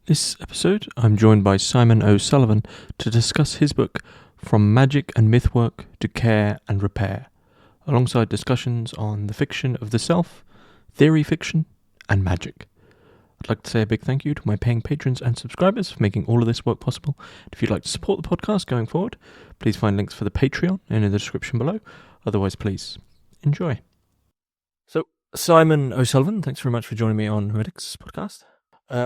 This episode, I'm joined by Simon O'Sullivan to discuss his book, From Magic and Mythwork to Care and Repair, alongside discussions on the fiction of the self, theory fiction, and magic. I'd like to say a big thank you to my paying patrons and subscribers for making all of this work possible. If you'd like to support the podcast going forward, please find links for the Patreon in the description below. Otherwise, please enjoy. So, Simon O'Sullivan, thanks very much for joining me on Hermitix podcast.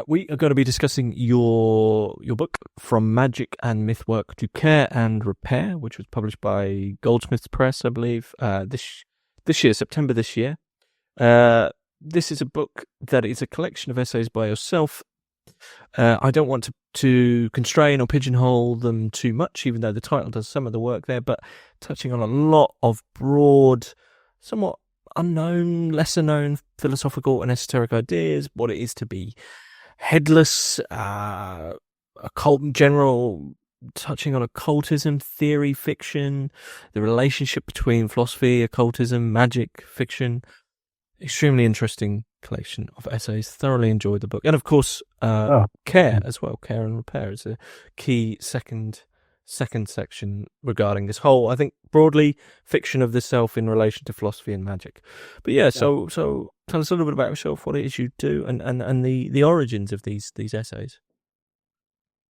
We are going to be discussing your book, From Magic and Mythwork to Care and Repair, which was published by Goldsmiths Press, I believe, this year, September this year. This is a book that is a collection of essays by yourself. I don't want to constrain or pigeonhole them too much, even though the title does some of the work there, but touching on a lot of broad, somewhat unknown, lesser known philosophical and esoteric ideas, what it is to be headless, occult in general, touching on occultism, theory, fiction, the relationship between philosophy, occultism, magic, fiction. Extremely interesting collection of essays. Thoroughly enjoyed the book. And of course, care as well. Care and repair is a key second section regarding this whole, I think, broadly, fiction of the self in relation to philosophy and magic. But so tell us a little bit about yourself, what it is you do, and the origins of these essays.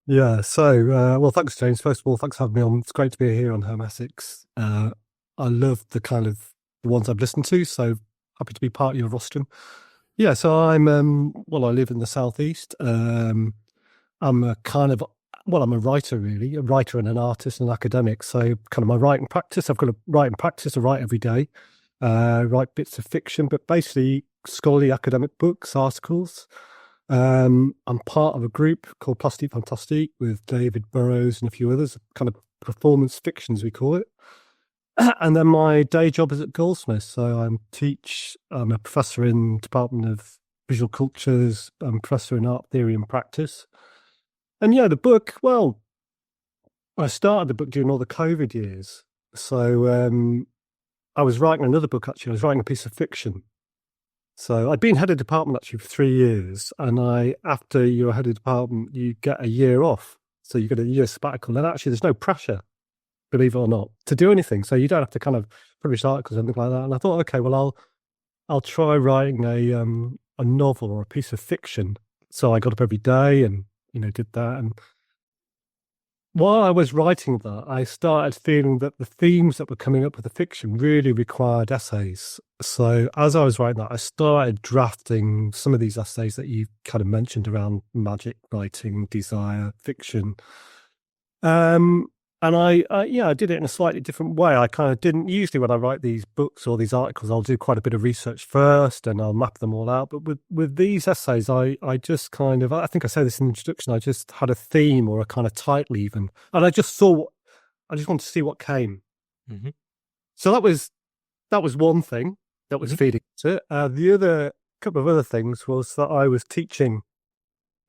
Yeah, so, well, thanks, James. First of all, thanks for having me on. It's great to be here on Hermitix. I love the ones I've listened to, so happy to be part of your rostrum. Yeah, so I live in the southeast. I'm a writer, really, a writer and an artist and an academic. So kind of my writing practice, I've got a writing practice, I write every day, write bits of fiction, but basically scholarly academic books, articles. I'm part of a group called Plastique Fantastique with David Burrows and a few others, kind of performance fictions, we call it. And then my day job is at Goldsmiths. So I'm a professor in Department of Visual Cultures, I'm a professor in art theory and practice. And yeah, the book, well, I started the book during all the COVID years. So I was writing another book, actually. I was writing a piece of fiction. So I'd been head of department, actually, for 3 years. And after you're head of department, you get a year off. So you get a year sabbatical. And actually, there's no pressure, believe it or not, to do anything. So you don't have to kind of publish articles or anything like that. And I thought, okay, well, I'll try writing a novel or a piece of fiction. So I got up every day and did that. And while I was writing that, I started feeling that the themes that were coming up with the fiction really required essays. So as I was writing that, I started drafting some of these essays that you kind of mentioned around magic, writing, desire, fiction. And I did it in a slightly different way. I kind of didn't, usually when I write these books or these articles, I'll do quite a bit of research first and I'll map them all out. But with these essays, I just kind of, I think I say this in the introduction, I just had a theme or a kind of title even. And I just wanted to see what came. Mm-hmm. So that was one thing that was feeding to it. The other couple of other things was that I was teaching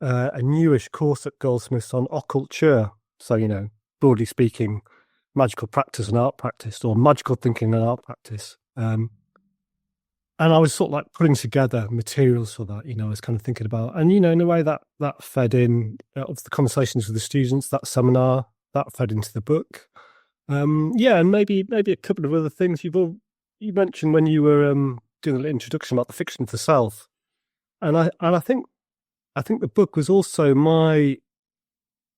a newish course at Goldsmiths on occulture. So, broadly speaking, magical practice and art practice, or magical thinking and art practice. And I was sort of like putting together materials for that, I was kind of thinking about, and, in a way that fed in of the conversations with the students, that seminar, that fed into the book. And maybe a couple of other things you mentioned when you were doing an introduction about the fiction of the self. And I think the book was also my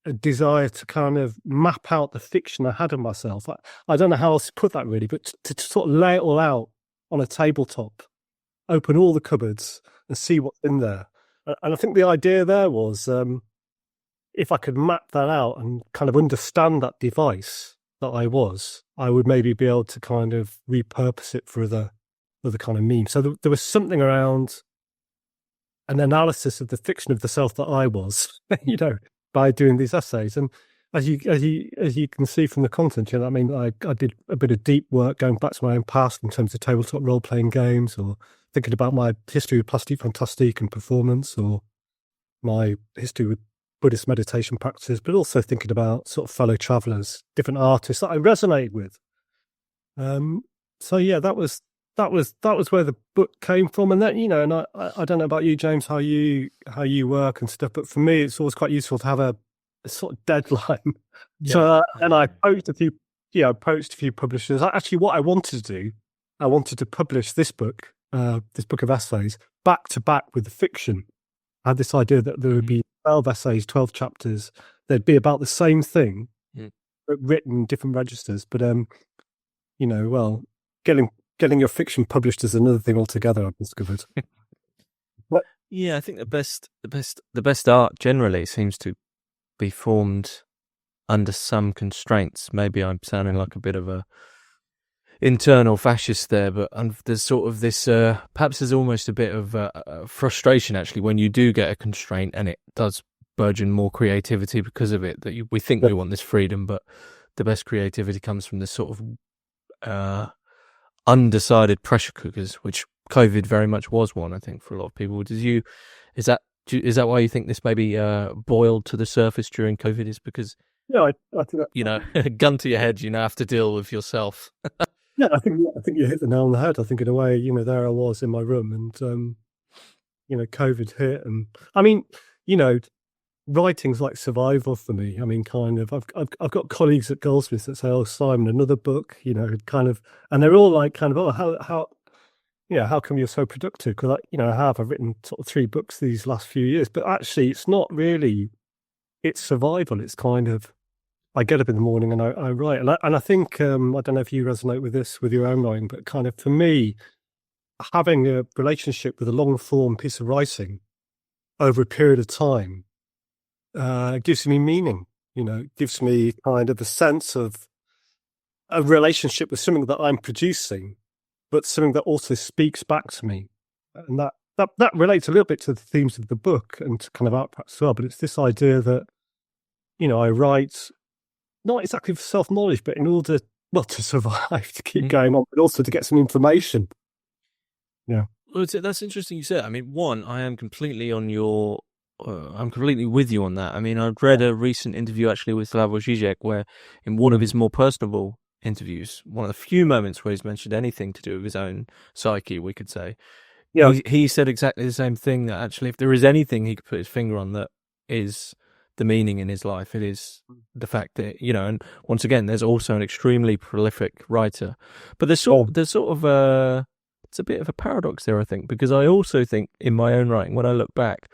a desire to kind of map out the fiction I had of myself. I don't know how else to put that really, but to sort of lay it all out on a tabletop, open all the cupboards and see what's in there. And I think the idea there was if I could map that out and kind of understand that device that I would maybe be able to kind of repurpose it for other kind of means. So there was something around an analysis of the fiction of the self that I was, by doing these essays. And as you can see from the content, I did a bit of deep work going back to my own past in terms of tabletop role-playing games, or thinking about my history with Plastique Fantastique and performance, or my history with Buddhist meditation practices, but also thinking about sort of fellow travelers, different artists that I resonated with. So yeah, that was that was where the book came from. And then, and I don't know about you, James, how you work and stuff, but for me, it's always quite useful to have a sort of deadline. Yeah. So, and I approached a few publishers. Actually, what I wanted to do, I wanted to publish this book of essays, back to back with the fiction. I had this idea that there would be 12 essays, 12 chapters. They'd be about the same thing, but written in different registers. But well, getting your fiction published is another thing altogether, I've discovered. Yeah, I think the best art generally seems to be formed under some constraints. Maybe I'm sounding like a bit of a internal fascist there, but there's sort of this perhaps there's almost a bit of frustration actually when you do get a constraint and it does burgeon more creativity because of it, that we think we want this freedom, but the best creativity comes from this sort of undecided pressure cookers, which COVID very much was one, I think, for a lot of people. Is that why you think this maybe boiled to the surface during COVID? Is because I think that, gun to your head, have to deal with yourself. Yeah, I think you hit the nail on the head. I think in a way, there I was in my room, and COVID hit, and I mean, writing's like survival for me. I mean, kind of, I've got colleagues at Goldsmiths that say, "Oh, Simon, another book," kind of, and they're all like, kind of, "Oh, how come you're so productive?" Because I've written sort of 3 books these last few years, but actually, it's not really. It's survival. It's kind of, I get up in the morning and I write, and I think I don't know if you resonate with this with your own writing, but kind of for me, having a relationship with a long form piece of writing over a period of time gives me meaning. Gives me kind of a sense of a relationship with something that I'm producing, but something that also speaks back to me, and that relates a little bit to the themes of the book and to kind of art practice as well. But it's this idea that I write not exactly for self-knowledge, but in order, to survive, to keep going on, but also to get some information. Yeah. Well, that's interesting you said. I mean, one, I am completely on your. I'm completely with you on that. I mean, I've read a recent interview actually with Slavoj Žižek, where in one of his more personable interviews, one of the few moments where he's mentioned anything to do with his own psyche, we could say, he said exactly the same thing, that actually if there is anything he could put his finger on that is the meaning in his life, it is the fact that, and once again, there's also an extremely prolific writer, but there's sort of it's a bit of a paradox there, I think, because I also think in my own writing, when I look back,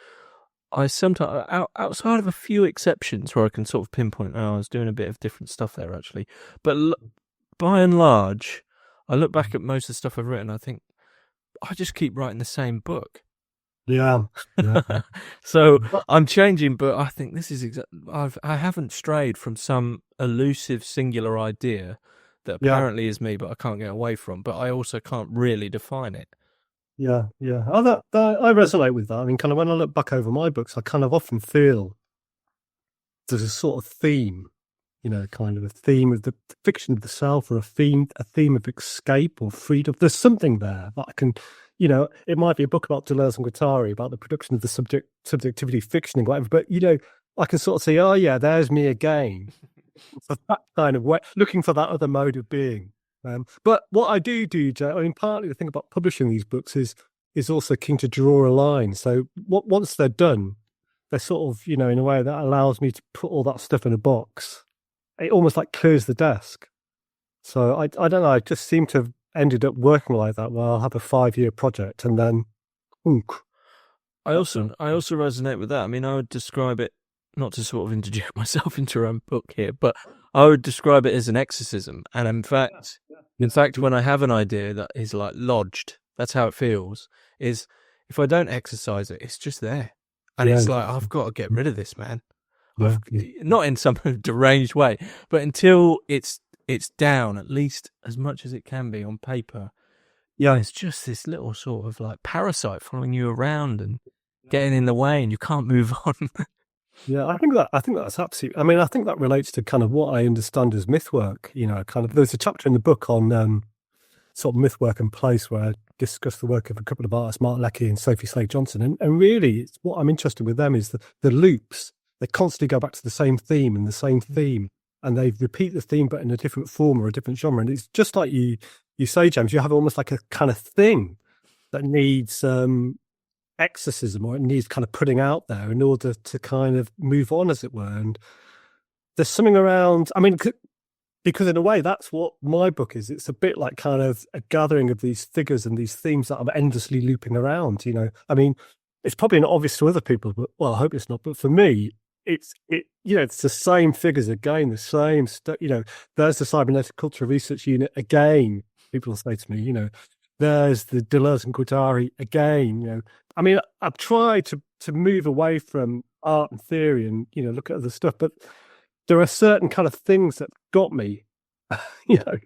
I sometimes, outside of a few exceptions where I can sort of pinpoint, I was doing a bit of different stuff there actually, but by and large, I look back at most of the stuff I've written, I think I just keep writing the same book. Yeah. So I'm changing, but I think this is I haven't strayed from some elusive singular idea that apparently is me, but I can't get away from, but I also can't really define it. Yeah. Oh, I resonate with that. I mean, kind of when I look back over my books, I kind of often feel there's a sort of theme, kind of a theme of the fiction of the self, or a theme of escape or freedom. There's something there that I can, it might be a book about Deleuze and Guattari, about the production of the subjectivity fiction and whatever, but, I can sort of say, oh yeah, there's me again. For that kind of way, looking for that other mode of being. But what I do, Jay, I mean, partly the thing about publishing these books is also keen to draw a line. So once they're done, they're sort of, in a way that allows me to put all that stuff in a box. It almost like clears the desk. So I don't know, I just seem to have ended up working like that, where I'll have a 5-year project and then I also resonate with that. I mean, I would describe it, not to sort of interject myself into your own book here, but I would describe it as an exorcism. And in fact, when I have an idea that is like lodged, that's how it feels, is if I don't exercise it, it's just there. And it's like, I've got to get rid of this, man. Not in some deranged way, but until it's down, at least as much as it can be on paper. Yeah, it's just this little sort of like parasite following you around and getting in the way, and you can't move on. Yeah, I think that's absolutely. I mean, I think that relates to kind of what I understand as myth work. Kind of there's a chapter in the book on sort of myth work and place, where I discuss the work of a couple of artists, Mark Leckey and Sophie Slade Johnson, and really, what I'm interested with them is the loops. They constantly go back to the same theme and the same theme, and they repeat the theme but in a different form or a different genre. And it's just like you you say, James, you have almost like a kind of thing that needs exorcism, or it needs kind of putting out there in order to kind of move on, as it were. And there's something around, I mean, because in a way that's what my book is. It's a bit like kind of a gathering of these figures and these themes that I'm endlessly looping around, I mean, it's probably not obvious to other people, but well, I hope it's not, but for me, it's the same figures again, the same stuff. There's the cybernetic culture research unit again. People will say to me, there's the Deleuze and Guattari again. I mean, I've tried to move away from art and theory and look at other stuff, but there are certain kind of things that got me, and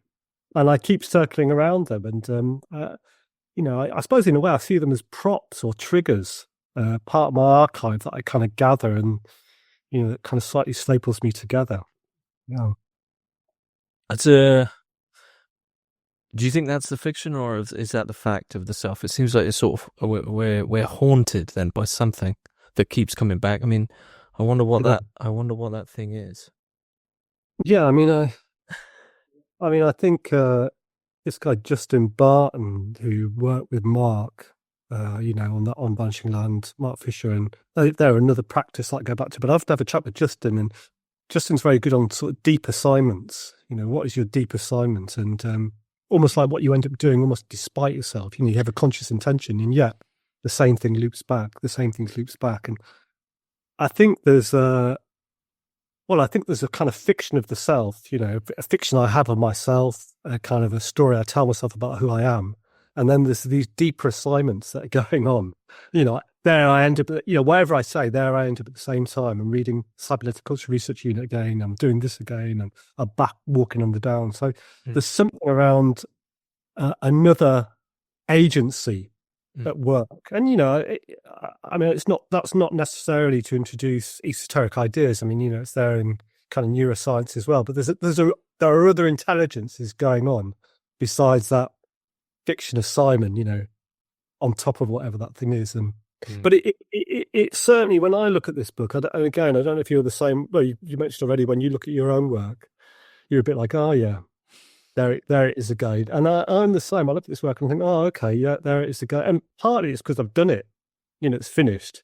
I keep circling around them. And I suppose in a way I see them as props or triggers, part of my archive that I kind of gather and that kind of slightly staples me together. Yeah. Do you think that's the fiction, or is that the fact of the self? It seems like it's sort of we're haunted then by something that keeps coming back. I mean, I wonder what that thing is. Yeah, I mean, I think this guy Justin Barton, who worked with Mark, on Vanishing Land, Mark Fisher, and they're another practice that I go back to. But I've had a chat with Justin, and Justin's very good on sort of deep assignments. What is your deep assignment? And almost like what you end up doing almost despite yourself. You have a conscious intention, and yet the same thing loops back. And I think there's a kind of fiction of the self, a fiction I have of myself, a kind of a story I tell myself about who I am. And then there's these deeper assignments that are going on. There I end up, wherever I say, there I end up at the same time. I'm reading Cybernetic Culture Research Unit again. I'm doing this again. And I'm back walking on the down. So there's something around another agency at work. And, that's not necessarily to introduce esoteric ideas. I mean, it's there in kind of neuroscience as well. But there are other intelligences going on besides that fiction of Simon, on top of whatever that thing is. And but it certainly, when I look at this book, I don't know if you're the same. Well, you mentioned already, when you look at your own work, you're a bit like, oh yeah, there it is again. And I'm the same. I look at this work and I think, oh okay, yeah, there it is again. And partly it's because I've done it, it's finished,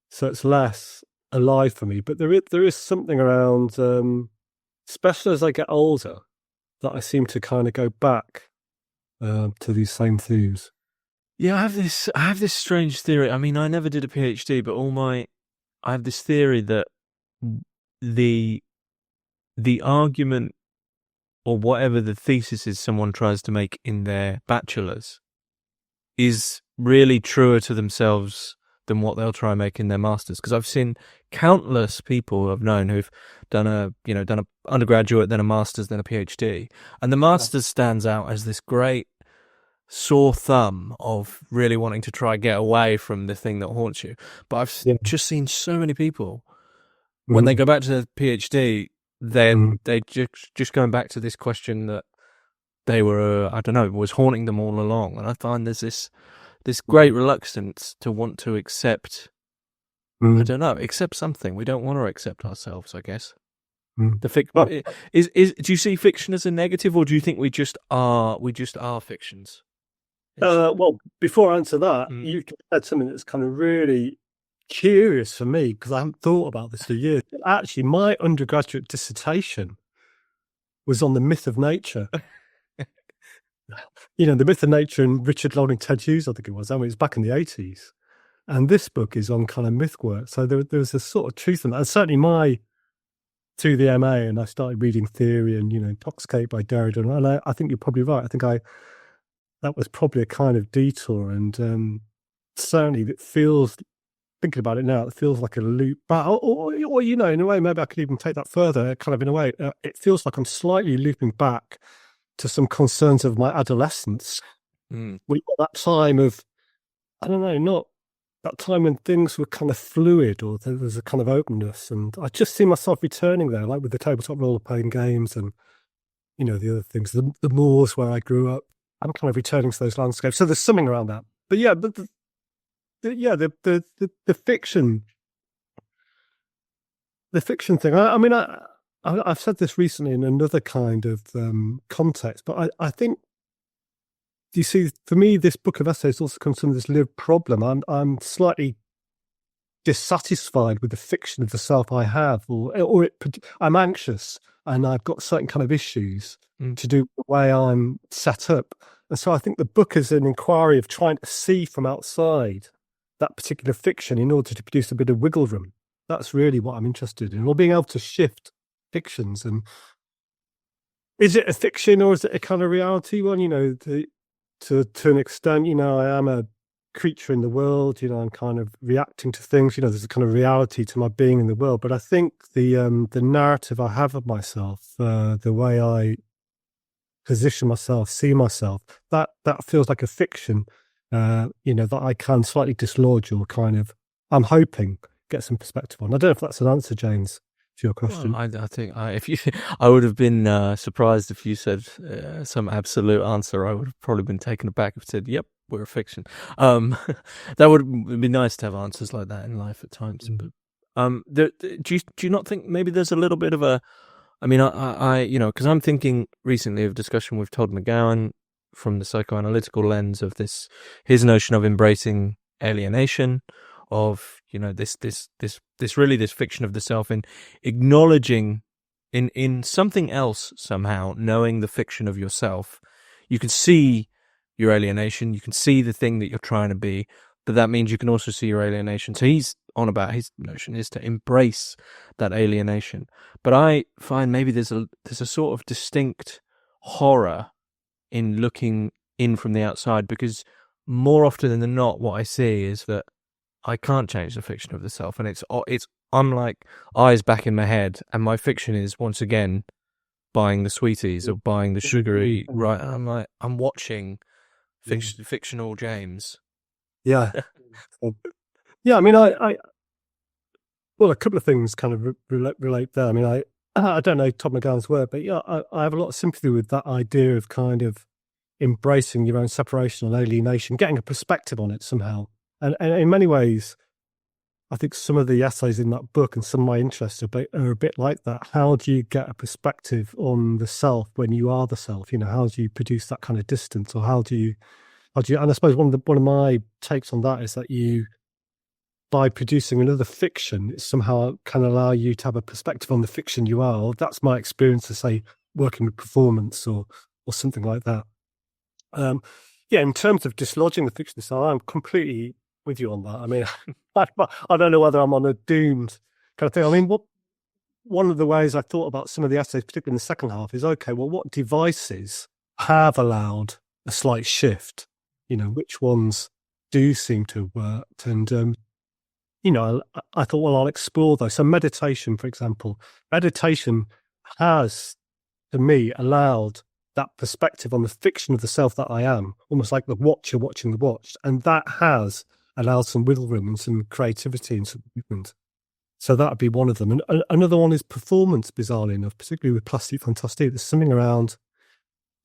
so it's less alive for me. But there is something around, especially as I get older, that I seem to kind of go back to these same themes. Yeah, I have this strange theory. I mean, I never did a PhD, but I have this theory that the argument, or whatever the thesis is someone tries to make in their bachelor's, is really truer to themselves than what they'll try and make in their master's. Because I've seen countless people I've known who've done a undergraduate, then a master's, then a PhD, and the master's stands out as this great sore thumb of really wanting to try get away from the thing that haunts you. But I've just seen so many people when they go back to their PhD, they just going back to this question that they were, was haunting them all along. And I find there's this great reluctance to want to accept, accept something. We don't want to accept ourselves, I guess. Do you see fiction as a negative, or do you think we just are fictions? Well, before I answer that, you said something that's kind of really curious for me, because I haven't thought about this for years. Actually, my undergraduate dissertation was on the myth of nature. The myth of nature, and Richard Loring, Ted Hughes, I think it was. I mean, it was back in the 80s. And this book is on kind of myth work. So there was a sort of truth in that. And certainly through the MA, and I started reading theory and, Intoxicate by Derrida. And I think you're probably right. I think that was probably a kind of detour. And certainly it feels, thinking about it now, it feels like a loop back. Or in a way, maybe I could even take that further, kind of in a way. It feels like I'm slightly looping back to some concerns of my adolescence. That time of, I don't know, not that time when things were kind of fluid, or there was a kind of openness. And I just see myself returning there, like with the tabletop role-playing games and, the other things, the moors where I grew up. I'm kind of returning to those landscapes. So there's something around that. But yeah, the fiction thing. I mean, I've said this recently in another kind of context, but I think you see, for me, this book of essays also comes from this lived problem. I'm slightly dissatisfied with the fiction of the self I have, I'm anxious and I've got certain kind of issues to do with the way I'm set up. And so I think the book is an inquiry of trying to see from outside that particular fiction in order to produce a bit of wiggle room. That's really what I'm interested in, or being able to shift fictions. And is it a fiction or is it a kind of reality one? To an extent, I am a creature in the world. I'm kind of reacting to things. There's a kind of reality to my being in the world. But I think the narrative I have of myself, the way I position myself, see myself, that feels like a fiction. That I can slightly dislodge or kind of, I'm hoping, get some perspective on. I don't know if that's an answer, James, to your question. Well, I think I would have been surprised if you said some absolute answer. I would have probably been taken aback if you said, "Yep, we're a fiction." That would be nice to have answers like that in life at times. But do you not think maybe there's a little bit of a? I mean, I because I'm thinking recently of discussion with Todd McGowan from the psychoanalytical lens of his notion of embracing alienation, of this fiction of the self, in acknowledging in something else somehow, knowing the fiction of yourself, you can see your alienation, you can see the thing that you're trying to be, but that means you can also see your alienation. So he's on about, his notion is to embrace that alienation. But I find maybe there's a sort of distinct horror in looking in from the outside, because more often than not, what I see is that I can't change the fiction of the self, and I'm like eyes back in my head, and my fiction is once again buying the sweeties or buying the sugary. Right? I'm watching fictional James. Yeah, yeah. I mean, well, a couple of things kind of relate there. I mean, I don't know Todd McGowan's work, but yeah, I have a lot of sympathy with that idea of kind of embracing your own separation and alienation, getting a perspective on it somehow. And in many ways, I think some of the essays in that book and some of my interests are a bit like that. How do you get a perspective on the self when you are the self? How do you produce that kind of distance, or how do you? And I suppose one of my takes on that is that by producing another fiction, it somehow can allow you to have a perspective on the fiction you are. That's my experience of, say, working with performance or something like that. Yeah, in terms of dislodging the fiction style, I'm completely with you on that. I mean, I don't know whether I'm on a doomed kind of thing. I mean, one of the ways I thought about some of the essays, particularly in the second half, is, okay, well, what devices have allowed a slight shift? Which ones do seem to have worked? And, I thought, well, I'll explore those. So meditation, for example, has, to me, allowed that perspective on the fiction of the self that I am, almost like the watcher watching the watched. And that has allowed some wiggle room and some creativity and some movement. So that would be one of them. And another one is performance, bizarrely enough, particularly with Plastic Fantastique. There's something around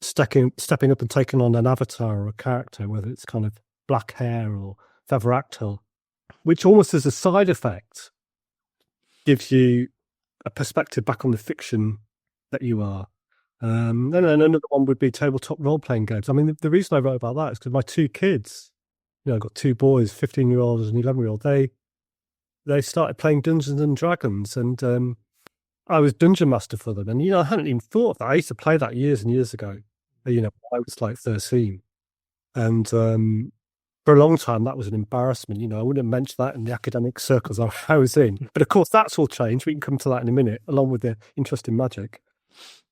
stepping up and taking on an avatar or a character, whether it's kind of black hair or feather actor, which almost as a side effect gives you a perspective back on the fiction that you are. Then another one would be tabletop role-playing games. I mean, the reason I wrote about that is because my two kids, I've got two boys, 15-year-old and 11-year-old, they started playing Dungeons and Dragons, and I was dungeon master for them. And, I hadn't even thought of that. I used to play that years and years ago, I was like 13. And for a long time, that was an embarrassment. I wouldn't have mentioned that in the academic circles I was in. But of course, that's all changed. We can come to that in a minute, along with the interest in magic.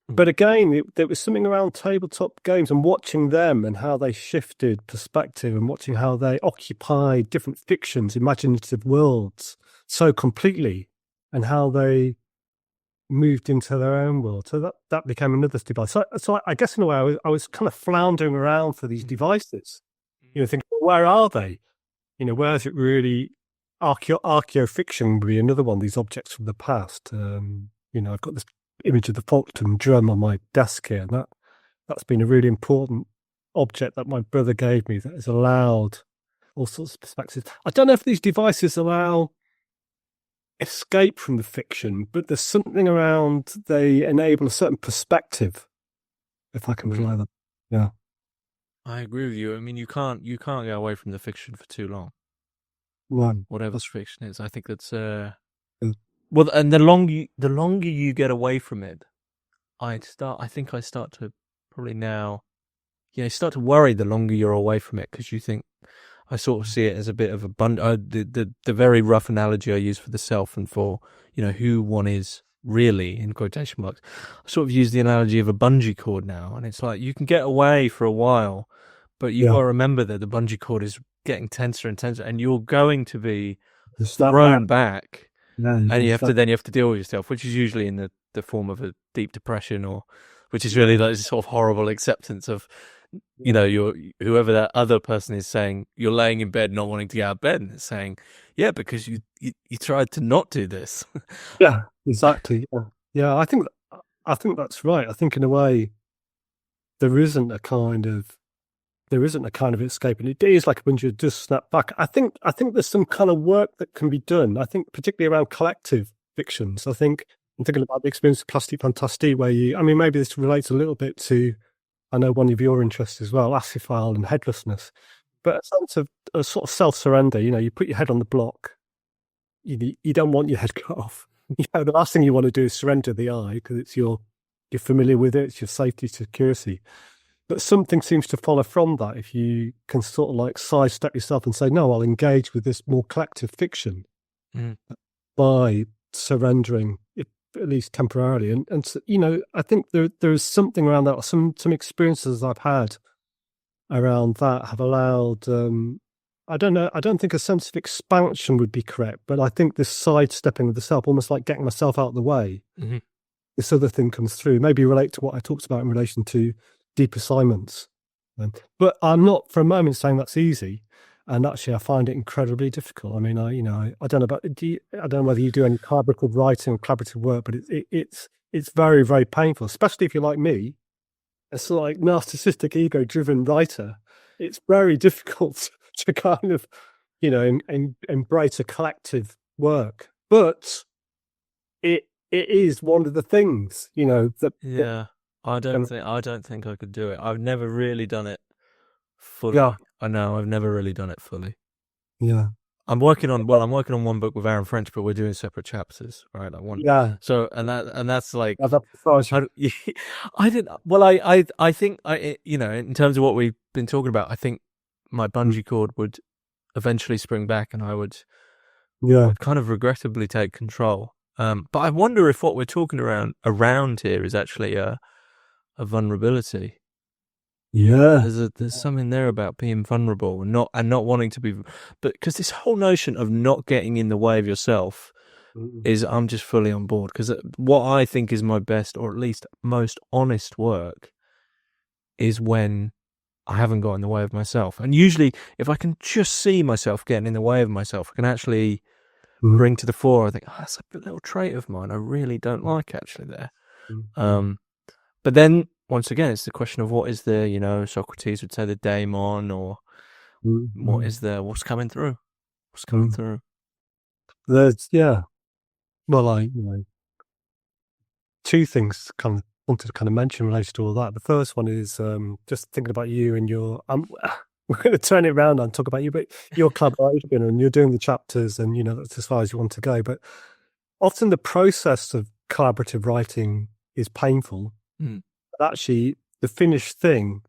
But again, there was something around tabletop games and watching them and how they shifted perspective and watching how they occupied different fictions, imaginative worlds so completely, and how they moved into their own world. So that became another device. So I guess in a way, I was kind of floundering around for these devices, thinking, where are they? Where is it really? Archaeofiction would be another one, these objects from the past. I've got this image of the Falkland drum on my desk here, and that's been a really important object that my brother gave me that has allowed all sorts of perspectives. I don't know if these devices allow escape from the fiction, but there's something around they enable a certain perspective, if I can rely on that. Yeah. I agree with you. I mean, you can't go away from the fiction for too long, No, whatever the that's fiction is. I think that's uh, well, and the longer you get away from it, I think I start to probably now, you start to worry the longer you're away from it, because you think, I sort of see it as a bit of a the very rough analogy I use for the self and for, who one is really, in quotation marks. I sort of use the analogy of a bungee cord now, and it's like you can get away for a while, but you got yeah. to remember that the bungee cord is getting tenser and tenser, and you're going to be The snap back. thrown back, Yeah, and you exactly. have to deal with yourself, which is usually in the form of a deep depression, or which is really like this sort of horrible acceptance of, you're whoever that other person is, saying you're laying in bed not wanting to get out of bed, and it's saying, yeah, because you tried to not do this. Yeah, exactly. Yeah, yeah. I think that's right. I think in a way there isn't a kind of escape, and it is like when you just snap back. I think there's some kind of work that can be done. I think particularly around collective fictions. I think I'm thinking about the experience of Plastic Fantastique, where I mean, maybe this relates a little bit to, I know, one of your interests as well, Acifile and headlessness, but a sense of a sort of self-surrender. You put your head on the block. You don't want your head cut off. The last thing you want to do is surrender the eye, because it's you're familiar with it, it's your safety, security. But something seems to follow from that if you can sort of like sidestep yourself and say, no, I'll engage with this more collective fiction by surrendering it, at least temporarily. And I think there is something around that. Some experiences I've had around that have allowed, I don't know, I don't think a sense of expansion would be correct, but I think this sidestepping of the self, almost like getting myself out of the way, this other thing comes through, maybe relate to what I talked about in relation to deep assignments. But I'm not for a moment saying that's easy. And actually, I find it incredibly difficult. I mean, I don't know about, I don't know whether you do any collaborative writing or collaborative work, but it's very, very painful, especially if you're like me, a sort of like narcissistic, ego-driven writer. It's very difficult to kind of, embrace a collective work. But it is one of the things, that Yeah, I don't think I could do it. I've never really done it fully. yeah, I know I've never really done it fully. yeah. I'm working on one book with Aaron French, but we're doing separate chapters, right? Yeah, So, and that's like, that's as how do, I didn't. Well, I think in terms of what we've been talking about, I think my bungee cord would eventually spring back, and I would kind of regrettably take control. But I wonder if what we're talking around here is actually a vulnerability. Yeah. There's something there about being vulnerable and not wanting to be, but because this whole notion of not getting in the way of yourself is, I'm just fully on board, because what I think is my best, or at least most honest work, is when I haven't got in the way of myself. And usually, if I can just see myself getting in the way of myself, I can actually bring to the fore, I think, that's a little trait of mine I really don't like actually there. But then, once again, it's the question of what is the, Socrates would say, the daemon, or what is what's coming through? What's coming through? There's, yeah. Well, two things kind of wanted to kind of mention related to all that. The first one is just thinking about you and your, we're going to turn it around and talk about you, but your collaboration, and you're doing the chapters, and, that's as far as you want to go. But often the process of collaborative writing is painful. But actually, the finished thing,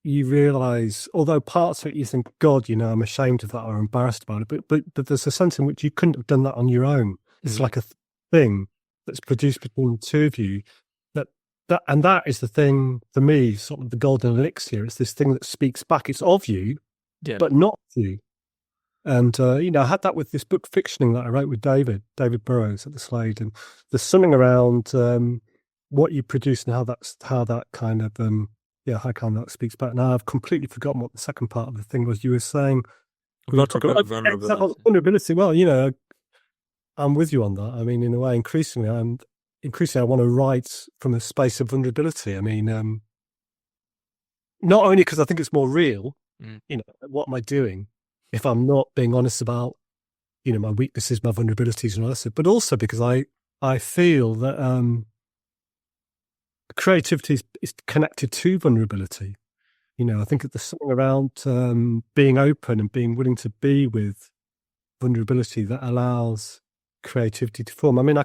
you realize, although parts of it you think, God, I'm ashamed of that or embarrassed about it, but there's a sense in which you couldn't have done that on your own. It's like a thing that's produced between the two of you. That is the thing for me, sort of the golden elixir. It's this thing that speaks back. It's of you, but not you. And I had that with this book Fictioning that I wrote with David Burrows at the Slade, and there's something around what you produce and how that kind of how kind of that speaks back. Now I've completely forgotten what the second part of the thing was you were saying. We're not talking about vulnerability. Well, I'm with you on that. I mean, in a way, increasingly I want to write from a space of vulnerability. I mean, not only because I think it's more real. What am I doing if I'm not being honest about my weaknesses, my vulnerabilities, and all that, but also because I feel that creativity is connected to vulnerability. I think there's something around being open and being willing to be with vulnerability that allows creativity to form. I mean, I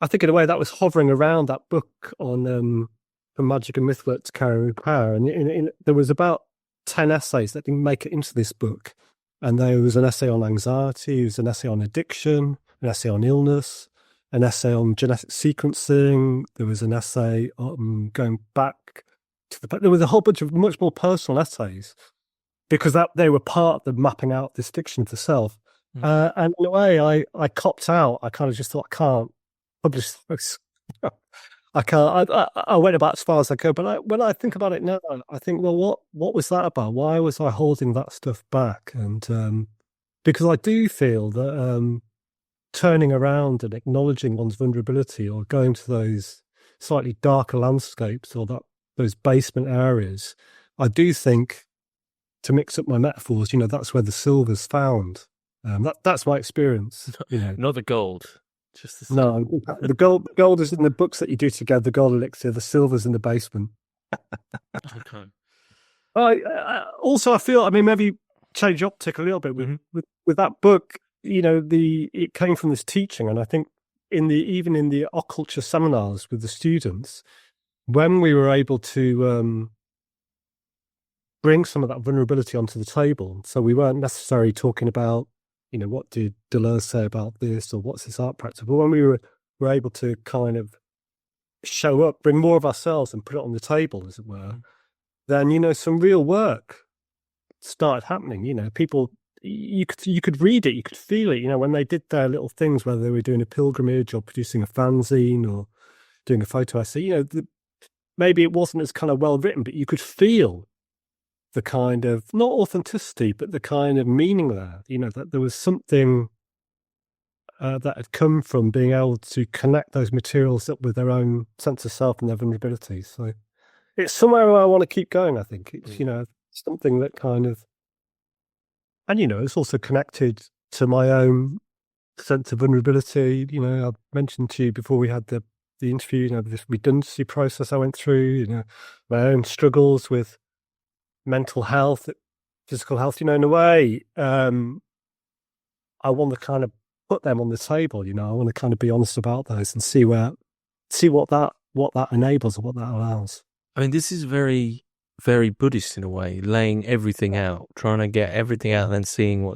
think in a way that was hovering around that book on From Magic and Mythwork to Care and Repair, and there was about 10 essays that didn't make it into this book. And there was an essay on anxiety, there was an essay on addiction, an essay on illness, an essay on genetic sequencing. There was an essay on going back to there was a whole bunch of much more personal essays because they were part of the mapping out this fiction of the self. And in a way, I copped out. I kind of just thought, I can't publish this. I can't. I went about as far as I could. But when I think about it now, I think, well, what was that about? Why was I holding that stuff back? And because I do feel that turning around and acknowledging one's vulnerability, or going to those slightly darker landscapes, or those basement areas, I do think, to mix up my metaphors, that's where the silver's found. That's my experience. Not the gold. Just the no, the gold is in the books that you do together. The gold elixir, the silver's in the basement. Okay. Also, I feel, I mean, maybe change optic a little bit with that book. It came from this teaching, and I think even in the occulture seminars with the students, when we were able to bring some of that vulnerability onto the table, so we weren't necessarily talking about, what did Deleuze say about this, or what's this art practice? But when we were able to kind of show up, bring more of ourselves and put it on the table, as it were, then, some real work started happening. People, you could read it, you could feel it, when they did their little things, whether they were doing a pilgrimage or producing a fanzine or doing a photo essay, maybe it wasn't as kind of well written, but you could feel the kind of, not authenticity, but the kind of meaning there, that there was something that had come from being able to connect those materials up with their own sense of self and their vulnerability. So it's somewhere where I want to keep going, I think. It's, something that kind of, and, it's also connected to my own sense of vulnerability. I mentioned to you before we had the interview, this redundancy process I went through, my own struggles with mental health, physical health, in a way, I want to kind of put them on the table, I want to kind of be honest about those and see what that enables or what that allows. I mean, this is very, very Buddhist in a way, laying everything out, trying to get everything out and then seeing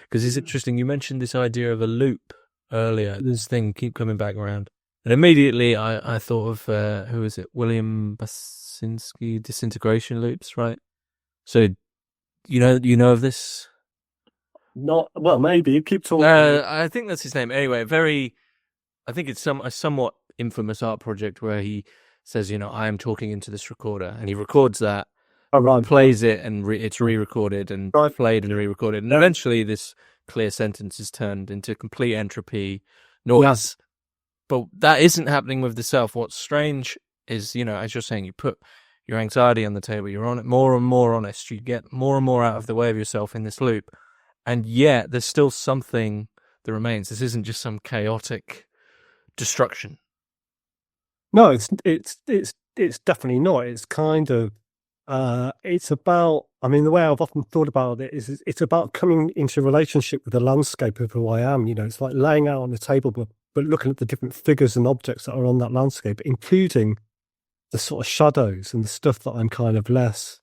because it's interesting. You mentioned this idea of a loop earlier, this thing keep coming back around. And immediately I thought of, who is it? William Basinski, disintegration loops, right? So, you know of this? Not well, maybe. Keep talking. I think that's his name. Anyway, I think it's a somewhat infamous art project where he says, I am talking into this recorder, and he records that, plays it, and it's re-recorded and played and re-recorded, and eventually this clear sentence is turned into complete entropy noise. But that isn't happening with the self. What's strange is, as you're saying, you put your anxiety on the table, you're on it more and more honest, you get more and more out of the way of yourself in this loop, and yet there's still something that remains. This isn't just some chaotic destruction. No, it's definitely not. It's kind of it's about, I mean, the way I've often thought about it is it's about coming into relationship with the landscape of who I am. It's like laying out on the table, but looking at the different figures and objects that are on that landscape, including the sort of shadows and the stuff that I'm kind of less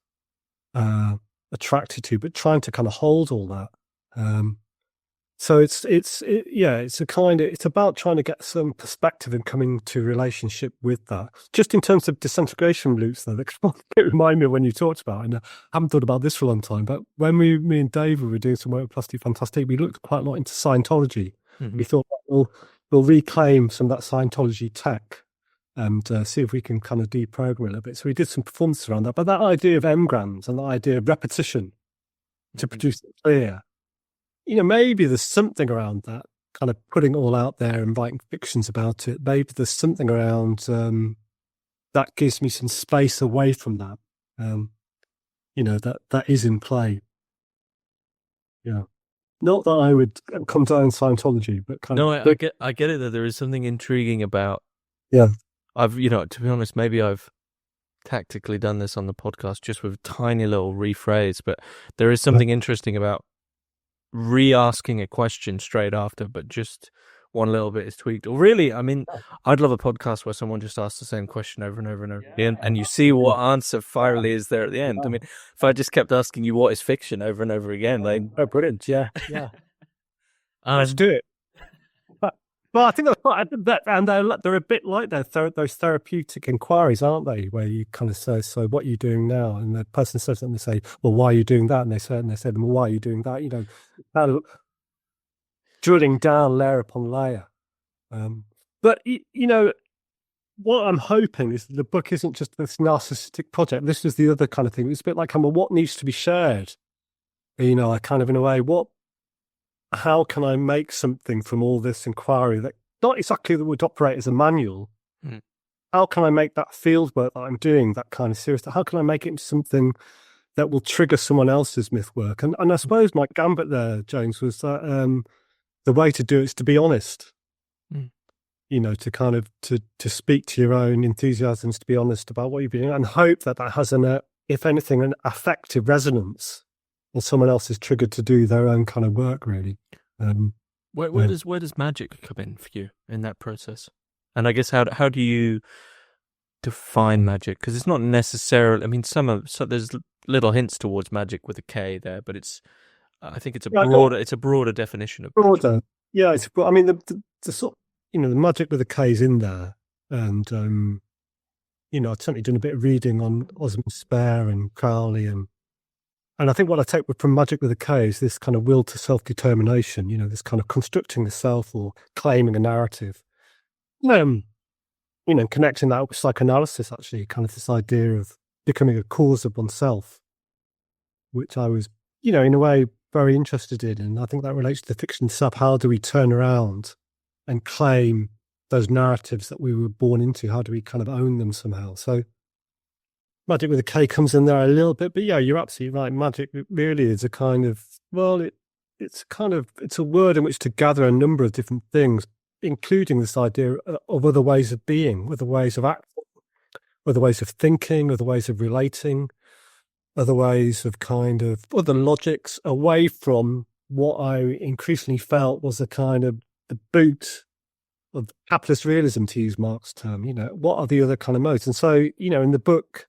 attracted to, but trying to kind of hold all that. So it's about trying to get some perspective and coming to relationship with that. Just in terms of disintegration loops, though, that remind me of when you talked about it. And I haven't thought about this for a long time, but when me and David were doing some work with Plastic Fantastic, we looked quite a lot into Scientology. Mm-hmm. We thought, we'll reclaim some of that Scientology tech and see if we can kind of deprogram it a little bit. So we did some performances around that. But that idea of engrams and that idea of repetition to produce it clear, maybe there's something around that, kind of putting it all out there and writing fictions about it. Maybe there's something around that gives me some space away from that, that is in play. Yeah. Not that I would condone Scientology, but kind of... No, I get it that there is something intriguing about... Yeah. To be honest, maybe I've tactically done this on the podcast just with a tiny little rephrase, but there is something interesting about re-asking a question straight after, but just one little bit is tweaked. Or really, I mean, I'd love a podcast where someone just asks the same question over and over and over again, and you see what answer finally is there at the end. I mean, if I just kept asking you what is fiction over and over again, like, oh, brilliant, yeah. Let's do it. But I think and they're a bit like those therapeutic inquiries, aren't they? Where you kind of say, "So, what are you doing now?" And the person says something, they say, "Well, why are you doing that?" And they say, "Well, why are you doing that?" You know, kind of drilling down layer upon layer. But you know, what I'm hoping is that the book isn't just this narcissistic project. This is the other kind of thing. It's a bit like, well, what needs to be shared? You know, I kind of, in a way, how can I make something from all this inquiry that not exactly that would operate as a manual? How can I make that field work that I'm doing, that kind of serious? How can I make it into something that will trigger someone else's myth work? And I suppose my gambit there, James, was that the way to do it is to be honest. You know, to kind of to speak to your own enthusiasms, to be honest about what you're doing, and hope that has if anything, an affective resonance. And someone else is triggered to do their own kind of work, really. Where does magic come in for you in that process? And I guess how do you define magic? Because it's not necessarily. I mean, there's little hints towards magic with a K there, but I think it's a broader definition of broader. Yeah, I mean the sort, you know, the magic with a K is in there, and you know, I've certainly done a bit of reading on Osmond Spare and Crowley and I think what I take from magic with a K is this kind of will to self-determination, you know, this kind of constructing the self or claiming a narrative. You know, connecting that with psychoanalysis, actually, kind of this idea of becoming a cause of oneself, which I was, you know, in a way very interested in. And I think that relates to the fiction itself. How do we turn around and claim those narratives that we were born into? How do we kind of own them somehow? So magic with a K comes in there a little bit, but yeah, you're absolutely right. Magic really is a kind of, well, it's a word in which to gather a number of different things, including this idea of other ways of being, other ways of acting, other ways of thinking, other ways of relating, other ways of kind of other logics away from what I increasingly felt was a kind of the boot of capitalist realism, to use Marx's term. You know, what are the other kind of modes? And so, you know, in the book,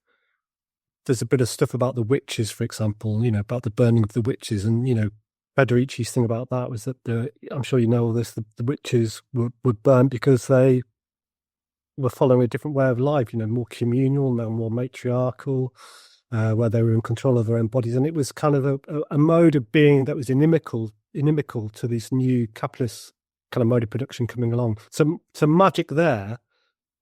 there's a bit of stuff about the witches, for example, you know, about the burning of the witches. And, you know, Federici's thing about that was that I'm sure you know all this, the witches were burnt because they were following a different way of life, you know, more communal, more matriarchal, where they were in control of their own bodies. And it was kind of a mode of being that was inimical to this new capitalist kind of mode of production coming along. So magic there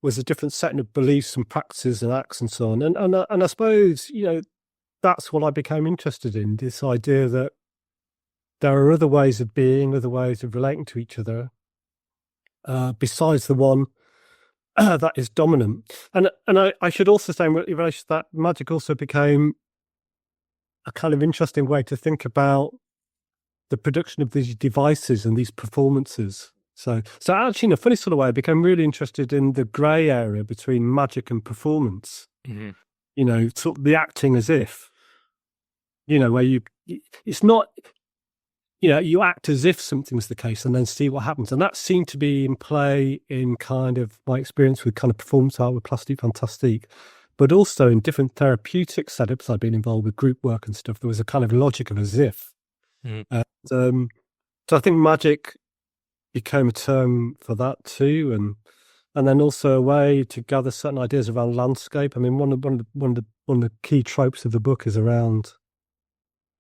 was a different set of beliefs and practices and acts and so on. And I suppose, you know, that's what I became interested in, this idea that there are other ways of being, other ways of relating to each other, besides the one that is dominant. And I should also say in relation to that, magic also became a kind of interesting way to think about the production of these devices and these performances. So actually, in a funny sort of way, I became really interested in the grey area between magic and performance. Mm-hmm. You know, sort of the acting as if, you know, where it's not, you know, you act as if something's the case and then see what happens. And that seemed to be in play in kind of my experience with kind of performance art with Plastique Fantastique, but also in different therapeutic setups. I've been involved with group work and stuff. There was a kind of logic of as if. Mm-hmm. So I think magic became a term for that too, and then also a way to gather certain ideas around landscape. I mean, one of the key tropes of the book is around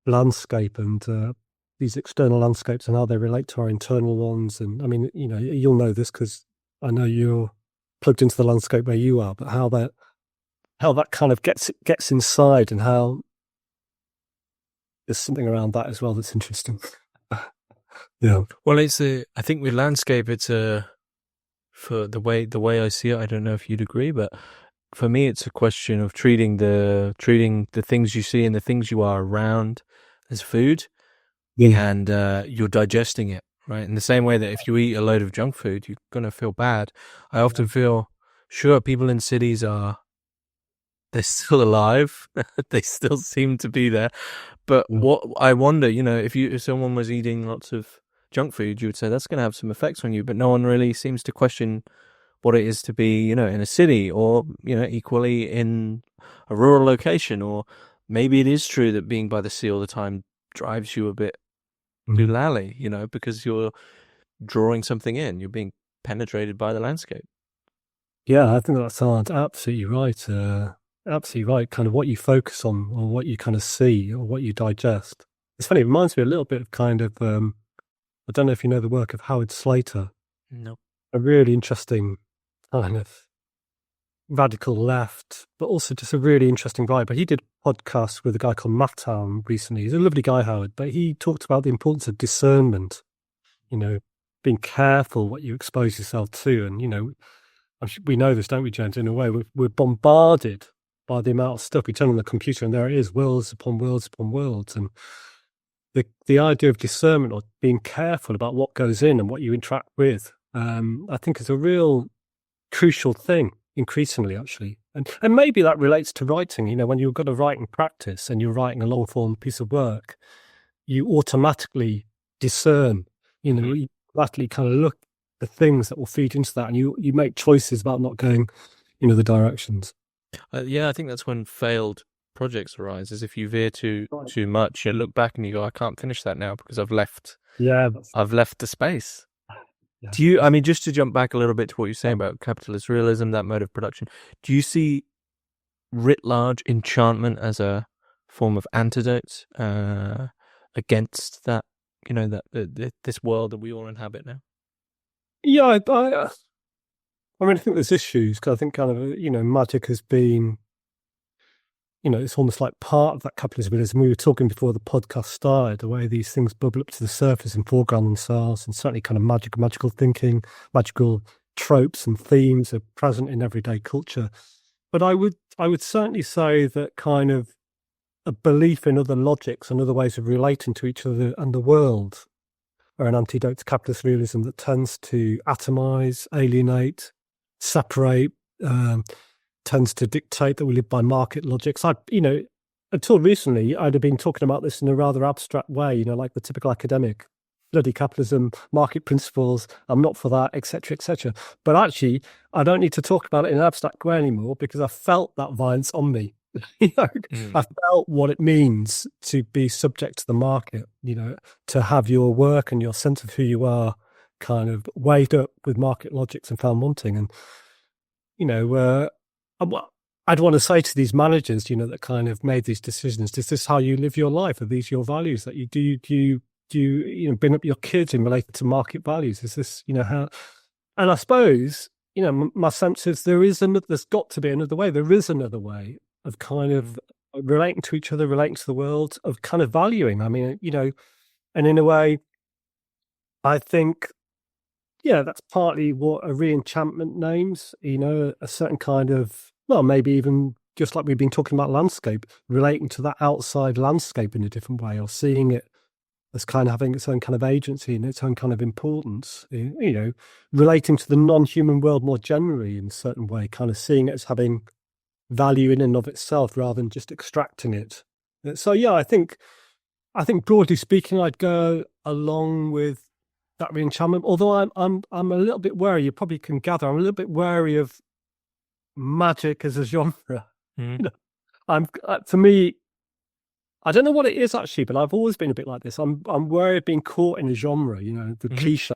landscape and these external landscapes and how they relate to our internal ones. And I mean, you know, you'll know this because I know you're plugged into the landscape where you are, but how that kind of gets inside, and how there's something around that as well that's interesting. Yeah. Well, I think with landscape, for the way I see it, I don't know if you'd agree, but for me, it's a question of treating the things you see and the things you are around as food, and you're digesting it, right? In the same way that if you eat a load of junk food, you're going to feel bad. I often feel, sure, people in cities are they're still alive. They still seem to be there. But Yeah. what I wonder, if someone was eating lots of junk food, you would say that's going to have some effects on you. But no one really seems to question what it is to be, in a city, or equally in a rural location. Or maybe it is true that being by the sea all the time drives you a bit doolally, because you're drawing something in. You're being penetrated by the landscape. Yeah, I think that sounds absolutely right. Absolutely right. Kind of what you focus on, or what you kind of see, or what you digest. It's funny. It reminds me a little bit of kind of. I don't know if you know the work of Howard Slater. No. A really interesting kind of radical left, but also just a really interesting guy. But he did a podcast with a guy called Mattown recently. He's a lovely guy, Howard. But he talked about the importance of discernment. Being careful what you expose yourself to, and we know this, don't we, James? In a way, we're bombarded by the amount of stuff. We turn on the computer, and there it is, worlds upon worlds upon worlds. And the idea of discernment, or being careful about what goes in and what you interact with, I think is a real crucial thing, increasingly, actually. And maybe that relates to writing. When you've got a writing practice and you're writing a long form piece of work, you automatically discern. You automatically kind of look the things that will feed into that, and you make choices about not going the directions. Yeah, I think that's when failed projects arise, is if you veer too much, you look back and you go, I can't finish that now because I've left the space. Yeah. Do you, I mean, just to jump back a little bit to what you're saying about capitalist realism, that mode of production, do you see writ large enchantment as a form of antidote against that, this world that we all inhabit now? Yeah, I think there's issues, because I think kind of, magic has been, it's almost like part of that capitalism. As we were talking before the podcast started, the way these things bubble up to the surface and foreground themselves, and certainly kind of magical thinking, magical tropes and themes are present in everyday culture. But I would certainly say that kind of a belief in other logics and other ways of relating to each other and the world are an antidote to capitalist realism that tends to atomize, alienate, separate, tends to dictate that we live by market logics. Until recently, I'd have been talking about this in a rather abstract way, like the typical academic, bloody capitalism, market principles, I'm not for that, etc., etc. But actually, I don't need to talk about it in an abstract way anymore, because I felt that violence on me. I felt what it means to be subject to the market, to have your work and your sense of who you are kind of weighed up with market logics and found wanting. And, I'd want to say to these managers, that kind of made these decisions, is this how you live your life? Are these your values that you do? Do you bring up your kids in relation to market values? Is this, how? And I suppose, my sense is there's got to be another way. There is another way of kind of relating to each other, relating to the world, of kind of valuing. I mean, and in a way, I think, that's partly what a re-enchantment names, a certain kind of, well, maybe even just like we've been talking about landscape, relating to that outside landscape in a different way, or seeing it as kind of having its own kind of agency and its own kind of importance, relating to the non-human world more generally in a certain way, kind of seeing it as having value in and of itself rather than just extracting it. So yeah, I think broadly speaking, I'd go along with that re-enchantment. Although I'm a little bit wary. You probably can gather, I'm a little bit wary of magic as a genre. For me, I don't know what it is actually, but I've always been a bit like this. I'm wary of being caught in a genre, the cliche.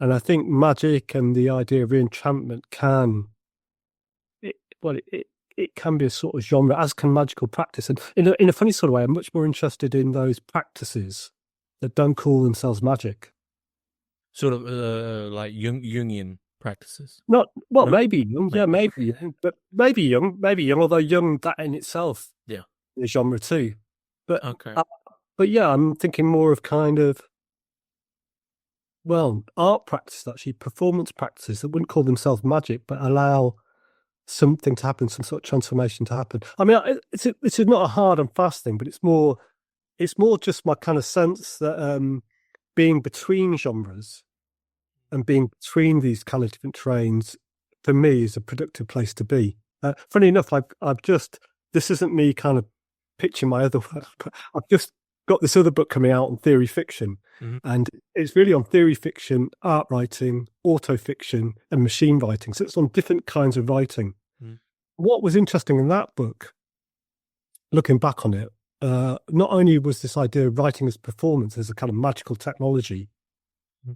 And I think magic and the idea of re-enchantment it can be a sort of genre, as can magical practice. And in a funny sort of way, I'm much more interested in those practices that don't call themselves magic. Sort of like Jungian practices. Maybe Jung, but maybe Jung, although Jung, that in itself, is a genre too. But okay. But yeah, I'm thinking more of kind of, well, art practices, actually, performance practices that wouldn't call themselves magic, but allow something to happen, some sort of transformation to happen. I mean, it's not a hard and fast thing, but it's more just my kind of sense that being between genres and being between these kind of different trains, for me, is a productive place to be. Funny enough, I've just, this isn't me kind of pitching my other work, but I've just got this other book coming out on theory fiction. Mm-hmm. And it's really on theory fiction, art writing, auto fiction, and machine writing. So it's on different kinds of writing. Mm. What was interesting in that book, looking back on it, not only was this idea of writing as performance as a kind of magical technology,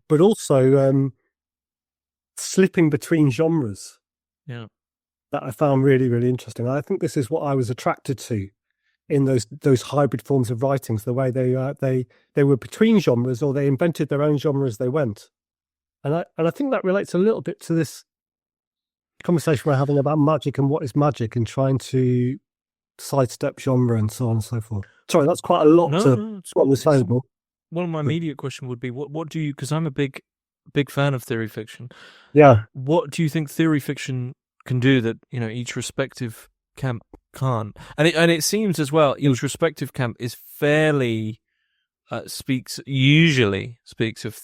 but also slipping between genres. Yeah. That I found really, really interesting. I think this is what I was attracted to in those hybrid forms of writings, the way they were between genres, or they invented their own genre as they went. And I think that relates a little bit to this conversation we're having about magic and what is magic, and trying to sidestep genre and so on and so forth. Sorry, that's quite a lot to what was sayable. Well, my immediate question would be, what do you? Because I'm a big fan of theory fiction. Yeah. What do you think theory fiction can do that each respective camp can't? And it seems as well each respective camp is fairly usually speaks of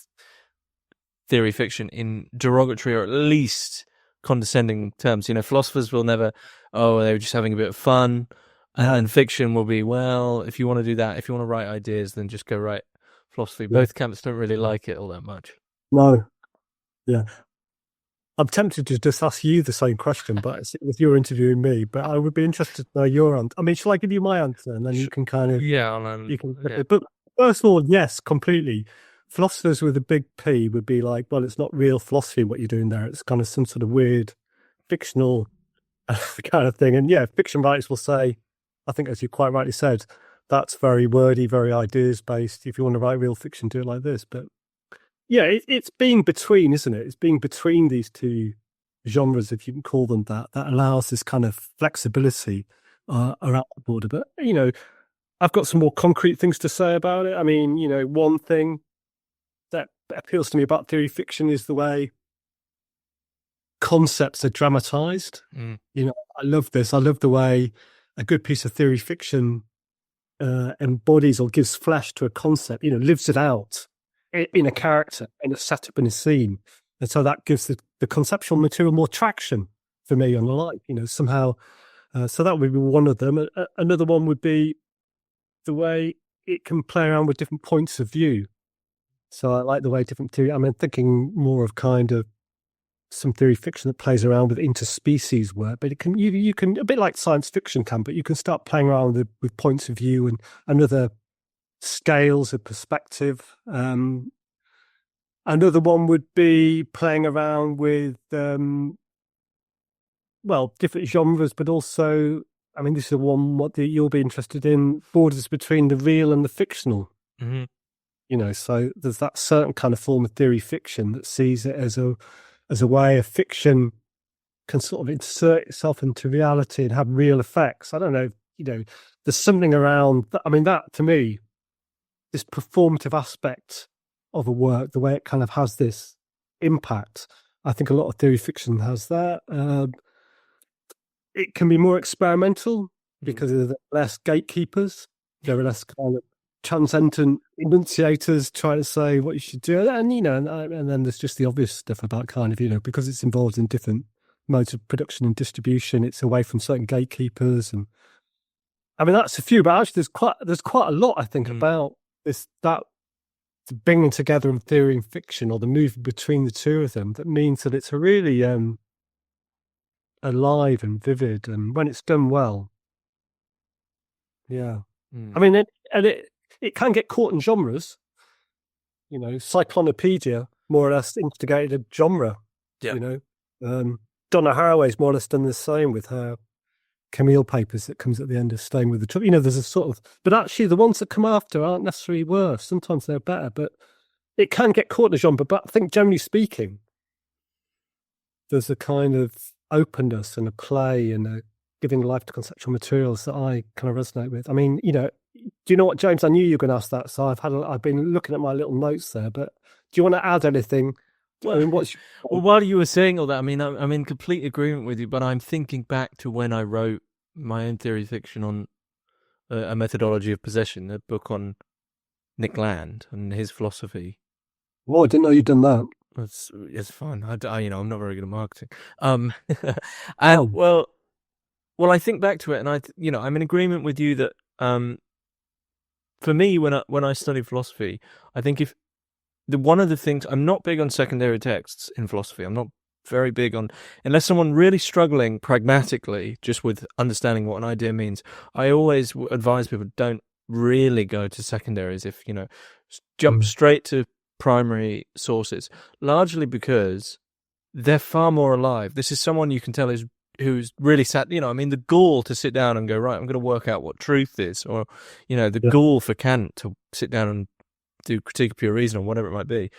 theory fiction in derogatory or at least condescending terms. Philosophers will never, they were just having a bit of fun, and fiction will be, well, if you want to do that, if you want to write ideas, then just go write philosophy. Both camps don't really like it all that much. No. Yeah. I'm tempted to just ask you the same question, but if you're interviewing me, but I would be interested to know your answer. I mean, shall I give you my answer, and then you can kind of... you can. Yeah. But first of all, yes, completely. Philosophers with a big P would be like, well, it's not real philosophy what you're doing there. It's kind of some sort of weird fictional kind of thing. And yeah, fiction writers will say, I think as you quite rightly said, that's very wordy, very ideas-based. If you want to write real fiction, do it like this. But yeah, it's being between, isn't it? It's being between these two genres, if you can call them that allows this kind of flexibility around the border. But, I've got some more concrete things to say about it. I mean, one thing that appeals to me about theory fiction is the way concepts are dramatized. I love this. I love the way a good piece of theory fiction embodies or gives flesh to a concept, lives it out in a character, in a setup, in a scene. And so that gives the conceptual material more traction for me on the life, somehow. So that would be one of them. Another one would be the way it can play around with different points of view. So I like the way different theory, I'm thinking more of kind of some theory fiction that plays around with interspecies work, but it can, you can, a bit like science fiction can, but you can start playing around with points of view and other scales of perspective. Another one would be playing around with, different genres, but also, this is one you'll be interested in, borders between the real and the fictional. Mm-hmm. So there's that certain kind of form of theory fiction that sees it as a way of fiction can sort of insert itself into reality and have real effects. I don't know, there's something around that. That to me, this performative aspect of a work, the way it kind of has this impact, I think a lot of theory fiction has that. It can be more experimental because there are less gatekeepers. There are less kind of transcendent enunciators trying to say what you should do. And, and then there's just the obvious stuff about kind of, because it's involved in different modes of production and distribution, it's away from certain gatekeepers. And that's a few, but actually there's quite a lot, I think, about that bringing together of theory and fiction, or the movement between the two of them, that means that it's a really alive and vivid, and when it's done well. Yeah. It can get caught in genres. Cyclonopedia more or less instigated a genre. Yeah. Donna Haraway's more or less done the same with her Camille papers that comes at the end of Staying with the Trouble. There's a sort of, but actually the ones that come after aren't necessarily worse. Sometimes they're better, but it can get caught in a genre. But I think generally speaking, there's a kind of openness and a play and a giving life to conceptual materials that I kind of resonate with. Do you know what, James? I knew you were going to ask that, so I've been looking at my little notes there. But do you want to add anything? Well, while you were saying all that, I'm in complete agreement with you. But I'm thinking back to when I wrote my own theory fiction on a methodology of possession, a book on Nick Land and his philosophy. Well, I didn't know you'd done that. It's fun. I'm not very good at marketing. Well, well, I think back to it, and I'm in agreement with you that for me, when I study philosophy, I think one of the things, I'm not big on secondary texts in philosophy. I'm not very big on, unless someone really struggling pragmatically just with understanding what an idea means. I always advise people, don't really go to secondaries. If jump straight to primary sources, largely because they're far more alive. This is someone you can tell who's really sat, the gall to sit down and go, right, I'm going to work out what truth is, or, the gall for Kant to sit down and do Critique of Pure Reason or whatever it might be.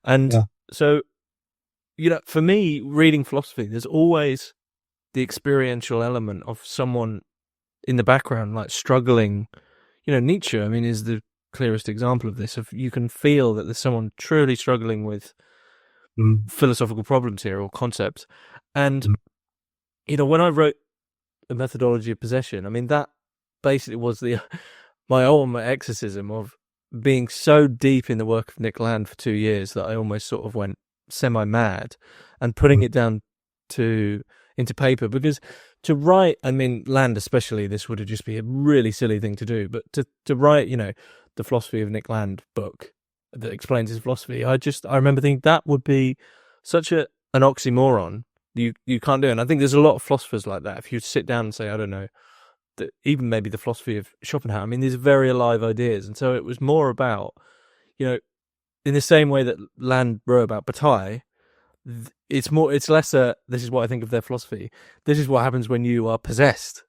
And so, for me, reading philosophy, there's always the experiential element of someone in the background, like struggling. Nietzsche, is the clearest example of this. If you can feel that there's someone truly struggling with philosophical problems here or concepts. And, when I wrote The Methodology of Possession, that basically was my ultimate exorcism of being so deep in the work of Nick Land for 2 years that I almost sort of went semi-mad, and putting it down into paper, because to write, Land especially, this would have just be a really silly thing to do, but to write, the Philosophy of Nick Land book that explains his philosophy, I remember thinking that would be such an oxymoron. You can't do it. And I think there's a lot of philosophers like that. If you sit down and say, I don't know, even maybe the philosophy of Schopenhauer, these are very alive ideas. And so it was more about, in the same way that Land wrote about Bataille, it's less this is what I think of their philosophy. This is what happens when you are possessed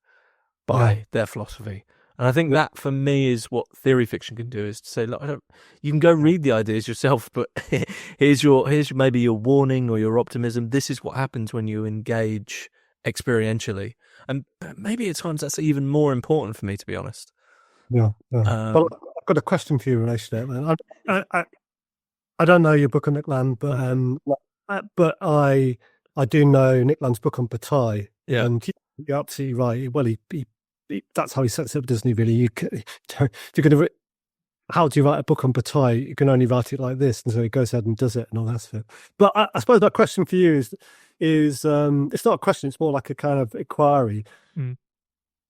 by their philosophy. And I think that, for me, is what theory fiction can do, is to say, look, you can go read the ideas yourself, but here's maybe your warning or your optimism. This is what happens when you engage experientially. And maybe at times that's even more important for me, to be honest. Yeah. Well, I've got a question for you in relation to it, man. I don't know your book on Nick Land, but I do know Nick Land's book on Bataille. Yeah. And you're absolutely right. Well, he that's how he sets it up, doesn't he, really? How do you write a book on Bataille? You can only write it like this. And so he goes ahead and does it and all that stuff. But I suppose that question for you is it's not a question, it's more like a kind of inquiry.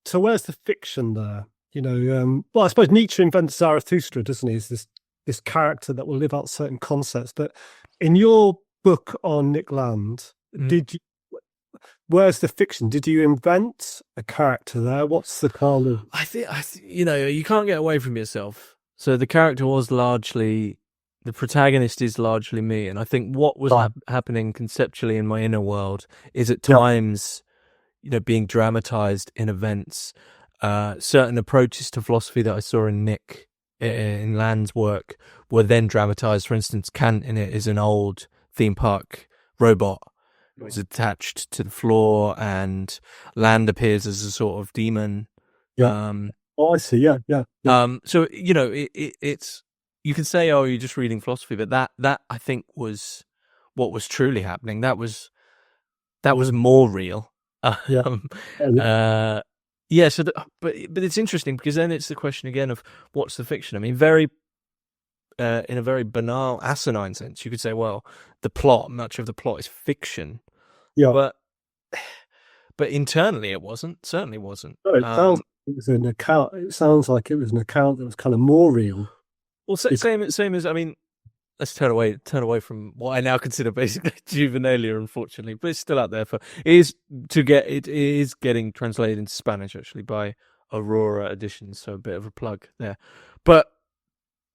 So where's the fiction there? Well, I suppose Nietzsche invents Zarathustra, doesn't he? Is this character that will live out certain concepts. But in your book on Nick Land, where's the fiction? Did you invent a character there? What's the kind of... I think you can't get away from yourself. So the character was largely, the protagonist is largely me. And I think what was happening conceptually in my inner world is at times, being dramatized in events. Certain approaches to philosophy that I saw in Land's work were then dramatized. For instance, Kant in it is an old theme park robot. It was attached to the floor, and Land appears as a sort of demon. I see. Yeah. So it's, you can say, oh, you're just reading philosophy, but that I think was what was truly happening. That was more real. So but it's interesting, because then it's the question again of what's the fiction. in a very banal, asinine sense, you could say, well, much of the plot is fiction. Yeah. But internally it wasn't. Certainly wasn't. No, it was an account. It sounds like it was an account that was kind of more real. Well, same as let's turn away from what I now consider basically juvenilia, unfortunately, but it's still out there it is getting translated into Spanish actually by Aurora Editions, so a bit of a plug there. But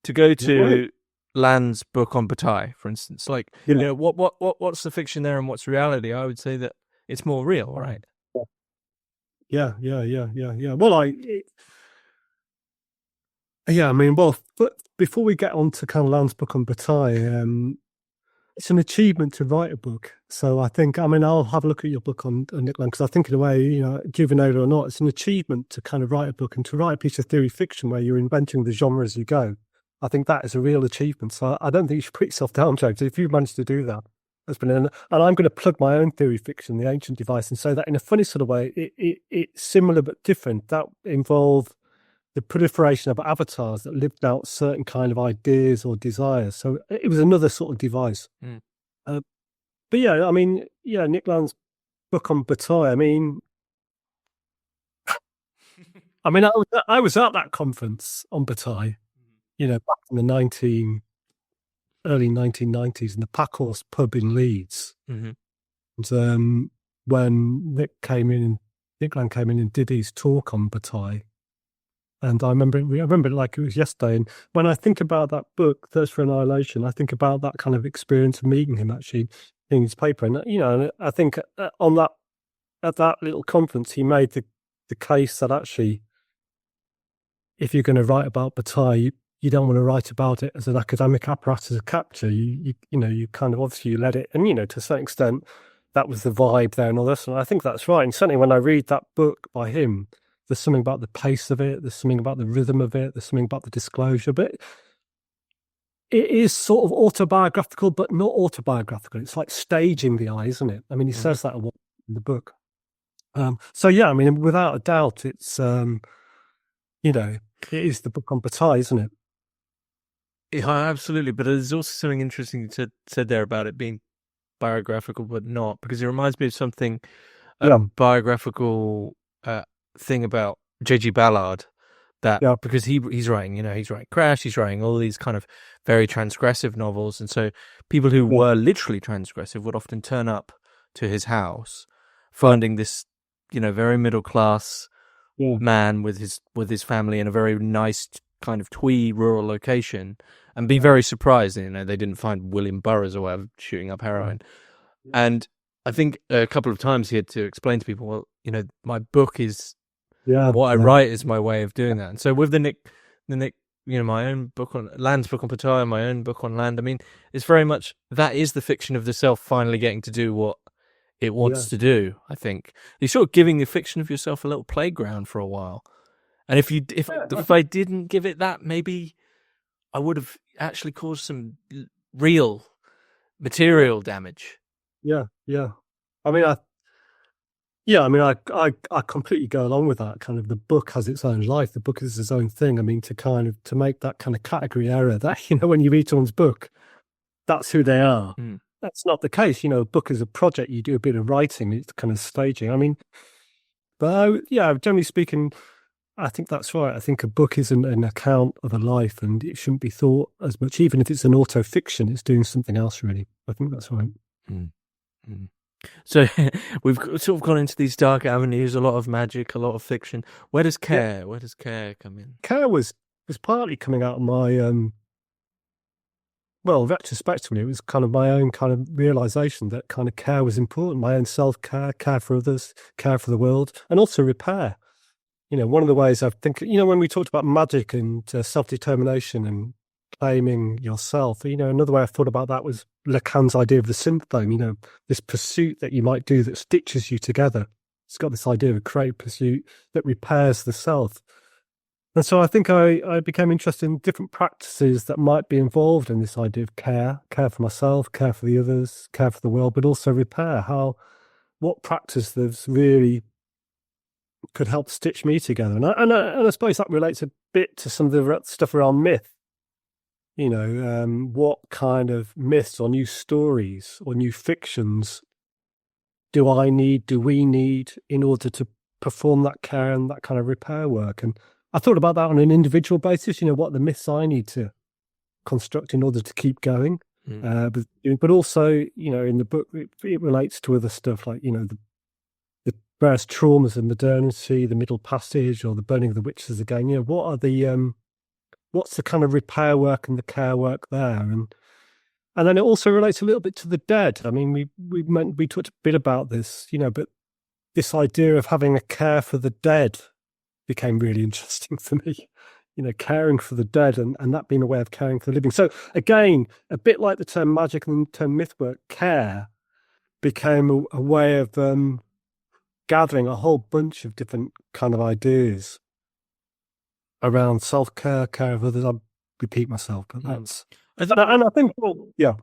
to go to Land's book on Bataille, for instance, what's the fiction there and what's reality? I would say that it's more real, right? Yeah. Well, but before we get on to kind of Land's book on Bataille, it's an achievement to write a book. So I think, I'll have a look at your book on Nick Land, because I think in a way, juvenile or not, it's an achievement to kind of write a book and to write a piece of theory fiction where you're inventing the genre as you go. I think that is a real achievement. So I don't think you should put yourself down, James. If you've managed to do that, that's brilliant. And I'm going to plug my own theory fiction, The Ancient Device, and say that in a funny sort of way, it's similar but different. That involved the proliferation of avatars that lived out certain kind of ideas or desires. So it was another sort of device. But Nick Land's book on Bataille, I mean, I was at that conference on Bataille, back in the early 1990s in the Packhorse pub in Leeds. Mm-hmm. And when Nick Land came in and did his talk on Bataille, and I remember it like it was yesterday. And when I think about that book, Thirst for Annihilation, I think about that kind of experience of meeting him actually in his paper. And I think at that little conference, he made the case that actually, if you're going to write about Bataille, you don't want to write about it as an academic apparatus of capture. You kind of obviously you let it, and to a certain extent, that was the vibe there and all this. And I think that's right. And certainly when I read that book by him, there's something about the pace of it. There's something about the rhythm of it. There's something about the disclosure. But it is sort of autobiographical, but not autobiographical. It's like staging the eye, isn't it? I mean, he says that in the book. So yeah, I mean, without a doubt, it's it is the book on Bataille, isn't it? Yeah, absolutely. But there's also something interesting you said there about it being biographical, but not, because it reminds me of something biographical thing about J.G. Ballard. Because he's writing, he's writing Crash, he's writing all these kind of very transgressive novels, and so people who were literally transgressive would often turn up to his house, finding this, very middle class man with his family in a very nice kind of twee rural location, and be very surprised, they didn't find William Burroughs or whatever shooting up heroin. And I think a couple of times he had to explain to people, well, my book is what I write is my way of doing that. And so with the Nick, my own book on Land's book on Bataille, my own book on Land, I mean, it's very much that is the fiction of the self finally getting to do what it wants to do. I think you're sort of giving the fiction of yourself a little playground for a while. And if I didn't give it that, maybe I would have actually caused some real material damage. Yeah. I mean, I completely go along with that. Kind of, the book has its own life. The book is its own thing. I mean, to make that kind of category error that when you read someone's book, that's who they are. That's not the case. A book is a project. You do a bit of writing. It's kind of staging. I mean, but generally speaking, I think that's right. I think a book isn't an account of a life, and it shouldn't be thought as much. Even if it's an auto-fiction, it's doing something else, really. I think that's right. So we've sort of gone into these dark avenues, a lot of magic, a lot of fiction. Where does care come in? Care was partly coming out of my retrospectively, it was kind of my own kind of realization that kind of care was important. My own self-care, care for others, care for the world, and also repair. One of the ways I think, when we talked about magic and self-determination and claiming yourself, another way I thought about that was Lacan's idea of the synthome, this pursuit that you might do that stitches you together. It's got this idea of a creative pursuit that repairs the self. And so I think I became interested in different practices that might be involved in this idea of care for myself, care for the others, care for the world, but also repair. What practice that's really could help stitch me together. And I suppose that relates a bit to some of the stuff around myth. What kind of myths or new stories or new fictions do we need in order to perform that care and that kind of repair work? And I thought about that on an individual basis, what the myths I need to construct in order to keep going. But also, in the book, it relates to other stuff like, the various traumas of modernity, the Middle Passage, or the burning of the witches again. What are what's the kind of repair work and the care work there? And then it also relates a little bit to the dead. I mean, we talked a bit about this, but this idea of having a care for the dead became really interesting for me. Caring for the dead and that being a way of caring for the living. So again, a bit like the term magic and the term myth work, care became a way of gathering a whole bunch of different kind of ideas around self-care, care of others. I repeat myself, but that's... And I think, yeah.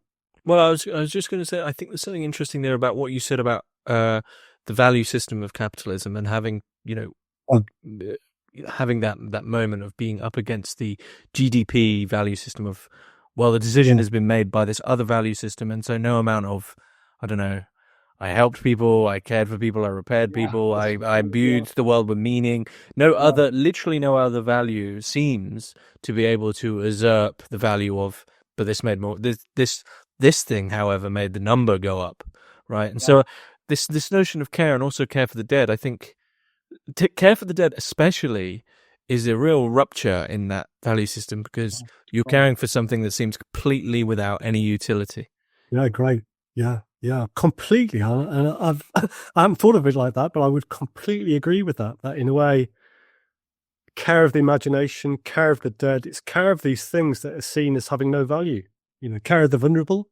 Well, I was just going to say, I think there's something interesting there about what you said about the value system of capitalism and having, having that moment of being up against the GDP value system of, well, the decision has been made by this other value system, and so no amount of, I don't know, I helped people, I cared for people, I repaired people, I imbued the world with meaning. Literally no other value seems to be able to usurp the value of, but this made more, this thing, however, made the number go up, right? And so this notion of care, and also care for the dead, I think, care for the dead especially is a real rupture in that value system, because you're caring for something that seems completely without any utility. Yeah, great. Yeah, completely. And I haven't thought of it like that, but I would completely agree with that. That in a way, care of the imagination, care of the dead, it's care of these things that are seen as having no value. Care of the vulnerable.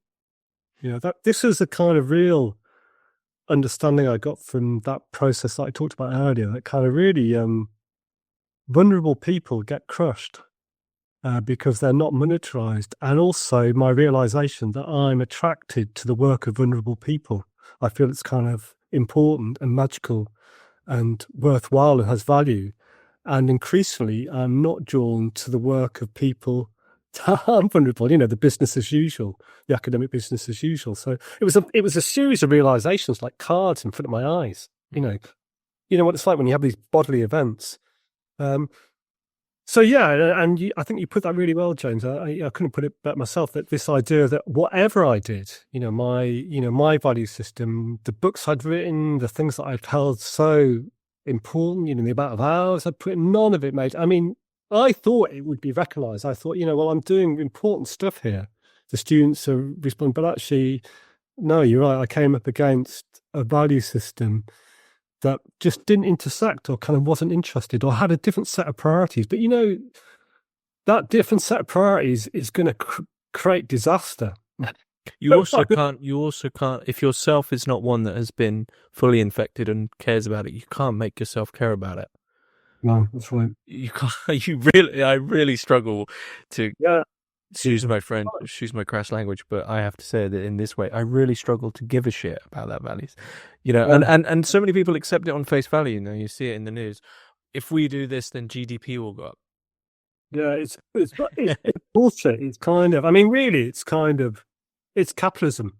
That this is a kind of real understanding I got from that process that I talked about earlier. That kind of really vulnerable people get crushed because they're not monetarized. And also my realization that I'm attracted to the work of vulnerable people. I feel it's kind of important and magical and worthwhile and has value. And increasingly, I'm not drawn to the work of people that are vulnerable, the business as usual, the academic business as usual. So it was a series of realizations like cards in front of my eyes. You know what it's like when you have these bodily events. So yeah, and I think you put that really well, James. I couldn't put it better myself. That this idea that whatever I did, my value system, the books I'd written, the things that I'd held so important, the amount of hours I'd put in, none of it made. I mean, I thought it would be recognised. I thought, well, I'm doing important stuff here. The students are responding, but actually, no, you're right. I came up against a value system that just didn't intersect or kind of wasn't interested or had a different set of priorities. But, that different set of priorities is going to create disaster. You also can't, if yourself is not one that has been fully infected and cares about it, you can't make yourself care about it. No, that's right. You can't, I really struggle to excuse my crass language, but I have to say that in this way, I really struggle to give a shit about that values, and so many people accept it on face value. You see it in the news. If we do this, then GDP will go up. Yeah, it's bullshit. It's kind of, I mean, really, it's capitalism.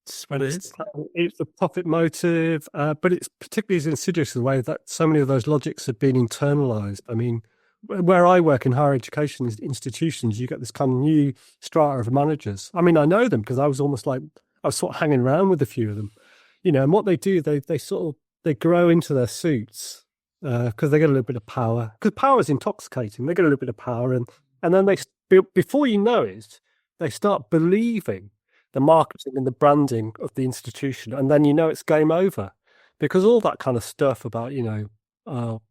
It's the profit motive, but it's particularly as insidious in the way that so many of those logics have been internalized. I mean, where I work in higher education institutions, you get this kind of new strata of managers. I mean, I know them because I was sort of hanging around with a few of them, and what they do, they grow into their suits because they get a little bit of power, because power is intoxicating. They get a little bit of power, and then before you know it, they start believing the marketing and the branding of the institution, and then it's game over, because all that kind of stuff about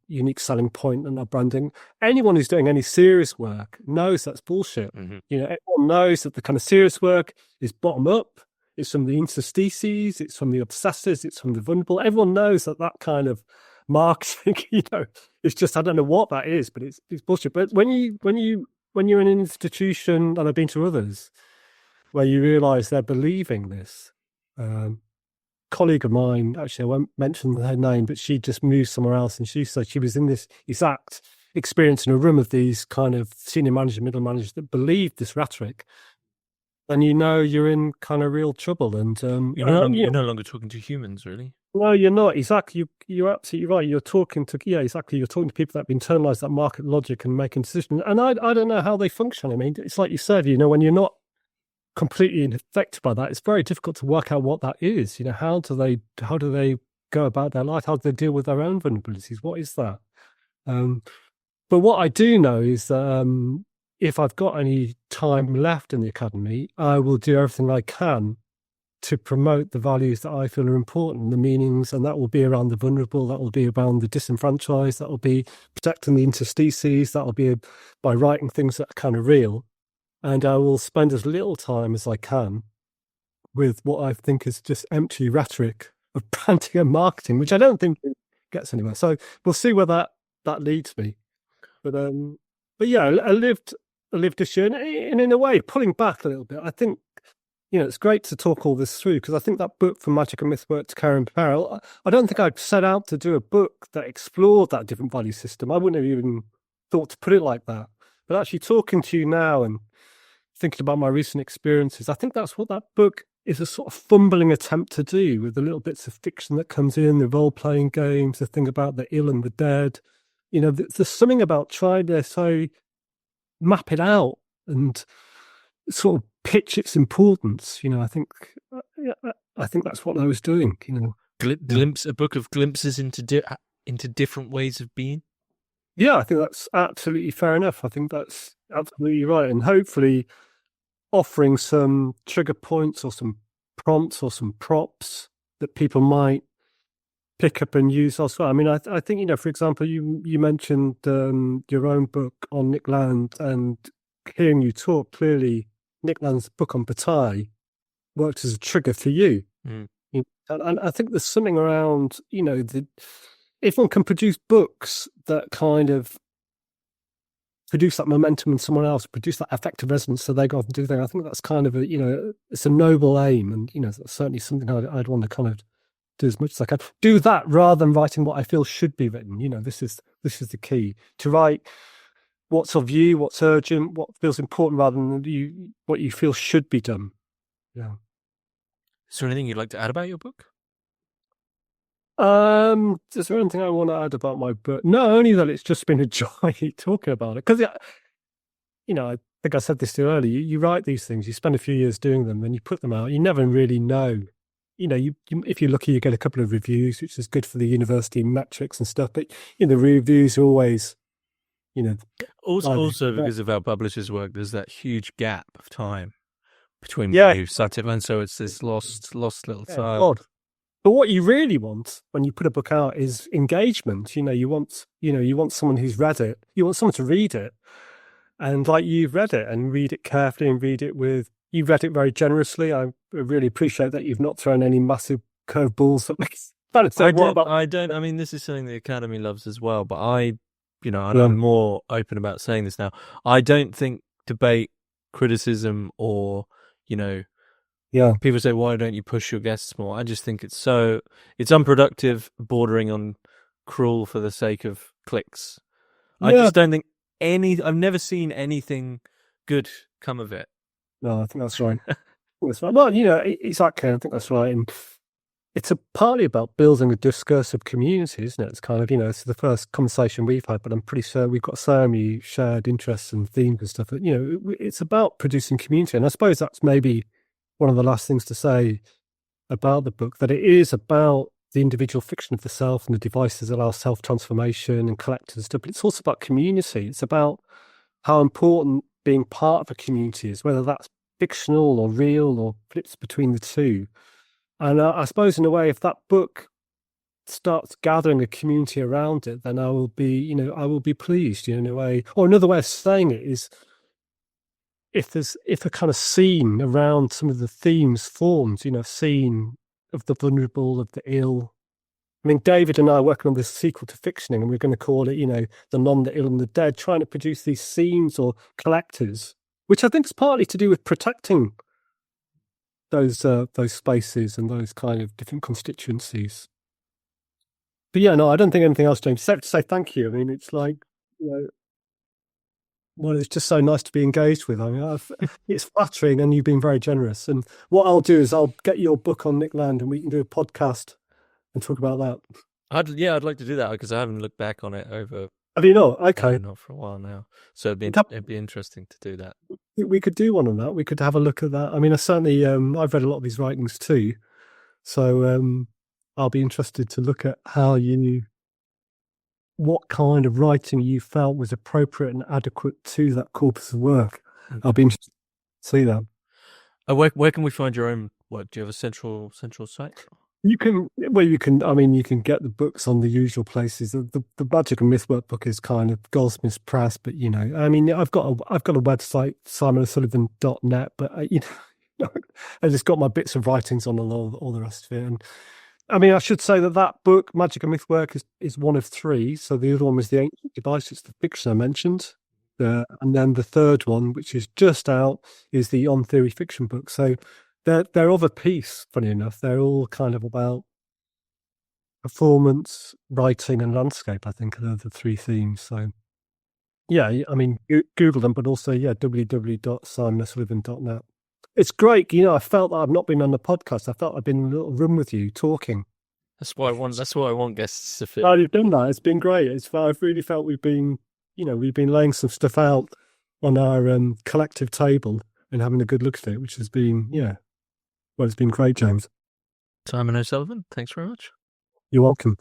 unique selling point and our branding, anyone who's doing any serious work knows that's bullshit. Mm-hmm. Everyone knows that the kind of serious work is bottom up. It's from the interstices, it's from the obsessors, it's from the vulnerable. Everyone knows that kind of marketing, it's just, I don't know what that is, but it's bullshit. But when you're in an institution, and I've been to others, where you realize they're believing this. Colleague of mine, actually, I won't mention her name, but she just moved somewhere else, and she said she was in this exact experience in a room of these kind of senior managers, middle managers that believed this rhetoric. And you're in kind of real trouble. And you're no longer talking to humans, really. No, you're not. Exactly. You're absolutely right. You're talking to You're talking to people that have internalized that market logic and making decisions. And I don't know how they function. I mean, it's like you said, when you're not completely affected by that, it's very difficult to work out what that is. How do they go about their life? How do they deal with their own vulnerabilities? What is that? But what I do know is that if I've got any time left in the academy, I will do everything I can to promote the values that I feel are important, the meanings, and that will be around the vulnerable, that will be around the disenfranchised, that will be protecting the interstices, that will be by writing things that are kind of real. And I will spend as little time as I can with what I think is just empty rhetoric of branding and marketing, which I don't think gets anywhere. So we'll see where that leads me. But yeah, I lived this year, and in a way, pulling back a little bit, I think, it's great to talk all this through, because I think that book, From Magic and Myth Work to Care and Peril, I don't think I'd set out to do a book that explored that different value system. I wouldn't have even thought to put it like that. But actually talking to you now and thinking about my recent experiences, I think that's what that book is a sort of fumbling attempt to do with the little bits of fiction that comes in, the role-playing games, the thing about the ill and the dead. There's something about trying to map it out and sort of pitch its importance. I think that's what I was doing. A book of glimpses into different ways of being. Yeah, I think that's absolutely fair enough. I think that's absolutely right, and hopefully offering some trigger points or some prompts or some props that people might pick up and use elsewhere. I mean, I think, for example, you mentioned your own book on Nick Land, and hearing you talk, clearly Nick Land's book on Bataille worked as a trigger for you. And I think there's something around, if one can produce books that kind of produce that momentum in someone else, produce that affective resonance, so they go off and do things. I think that's kind of it's a noble aim, and that's certainly something I'd want to kind of do as much as I can. Do that rather than writing what I feel should be written. This is the key, to write what's of you, what's urgent, what feels important, rather than what you feel should be done. Yeah. Is there anything you'd like to add about your book? Is there anything I want to add about my book? No, only that it's just been a joy talking about it. Because, I think I said this too early. You write these things, you spend a few years doing them, then you put them out. You never really know. If you're lucky, you get a couple of reviews, which is good for the university metrics and stuff. But the reviews are always, also because of how publishers work, there's that huge gap of time between you, Sativ, and so it's this lost little time. Odd. But what you really want when you put a book out is engagement. You want someone who's read it. You want someone to read it, and like you've read it and read it carefully and you've read it very generously. I really appreciate that you've not thrown any massive curveballs at me. I mean, this is something the Academy loves as well. But I'm more open about saying this now. I don't think debate, criticism, or people say, why don't you push your guests more? I just think it's unproductive, bordering on cruel for the sake of clicks. Yeah. I just don't think I've never seen anything good come of it. No, I think that's right. Well, exactly. I think that's right. And it's partly about building a discursive community, isn't it? It's kind of, it's the first conversation we've had, but I'm pretty sure we've got so many shared interests and themes and stuff that, it's about producing community. And I suppose that's maybe one of the last things to say about the book, that it is about the individual fiction of the self and the devices that allow self-transformation and collective and stuff, but it's also about community. It's about how important being part of a community is, whether that's fictional or real or flips between the two. And I suppose in a way, if that book starts gathering a community around it, then I will be pleased, in a way. Or another way of saying it is, if a kind of scene around some of the themes forms, scene of the vulnerable, of the ill. I mean, David and I are working on this sequel to Fictioning, and we're going to call it, the non, the ill, and the dead, trying to produce these themes or collectors, which I think is partly to do with protecting those spaces and those kind of different constituencies. But yeah, no, I don't think anything else, James, except to say thank you. I mean, it's like, well, it's just so nice to be engaged with. I mean, it's flattering, and you've been very generous. And what I'll do is I'll get your book on Nick Land, and we can do a podcast and talk about that. I'd like to do that, because I haven't looked back on it over. Have you not? Okay. Not for a while now. So it'd be interesting to do that. We could do one on that. We could have a look at that. I mean, I certainly, I've read a lot of his writings too. So I'll be interested to look at what kind of writing you felt was appropriate and adequate to that corpus of work. Okay. I'll be interested to see that. Where can we find your own work? Do you have a central site? You can get the books on the usual places. The Magic and Mythwork book is kind of Goldsmiths Press, but I've got a website, simon-o'sullivan.net, but I just got my bits of writings on all the rest of it. And I mean, I should say that book, Magic and Mythwork, is one of three. So the other one was The Ancient Device. It's the fiction I mentioned. And then the third one, which is just out, is the On Theory fiction book. So they're of a piece, funny enough. They're all kind of about performance, writing, and landscape, I think, are the three themes. So, yeah, I mean, Google them, but also, www.simon-o'sullivan.net. It's great. I felt that I've not been on the podcast. I felt I've been in a little room with you talking. That's what I want guests to feel. Oh, you've done that. It's been great. I've really felt we've been laying some stuff out on our collective table and having a good look at it, which has been, well, it's been great, James. Simon O'Sullivan, thanks very much. You're welcome.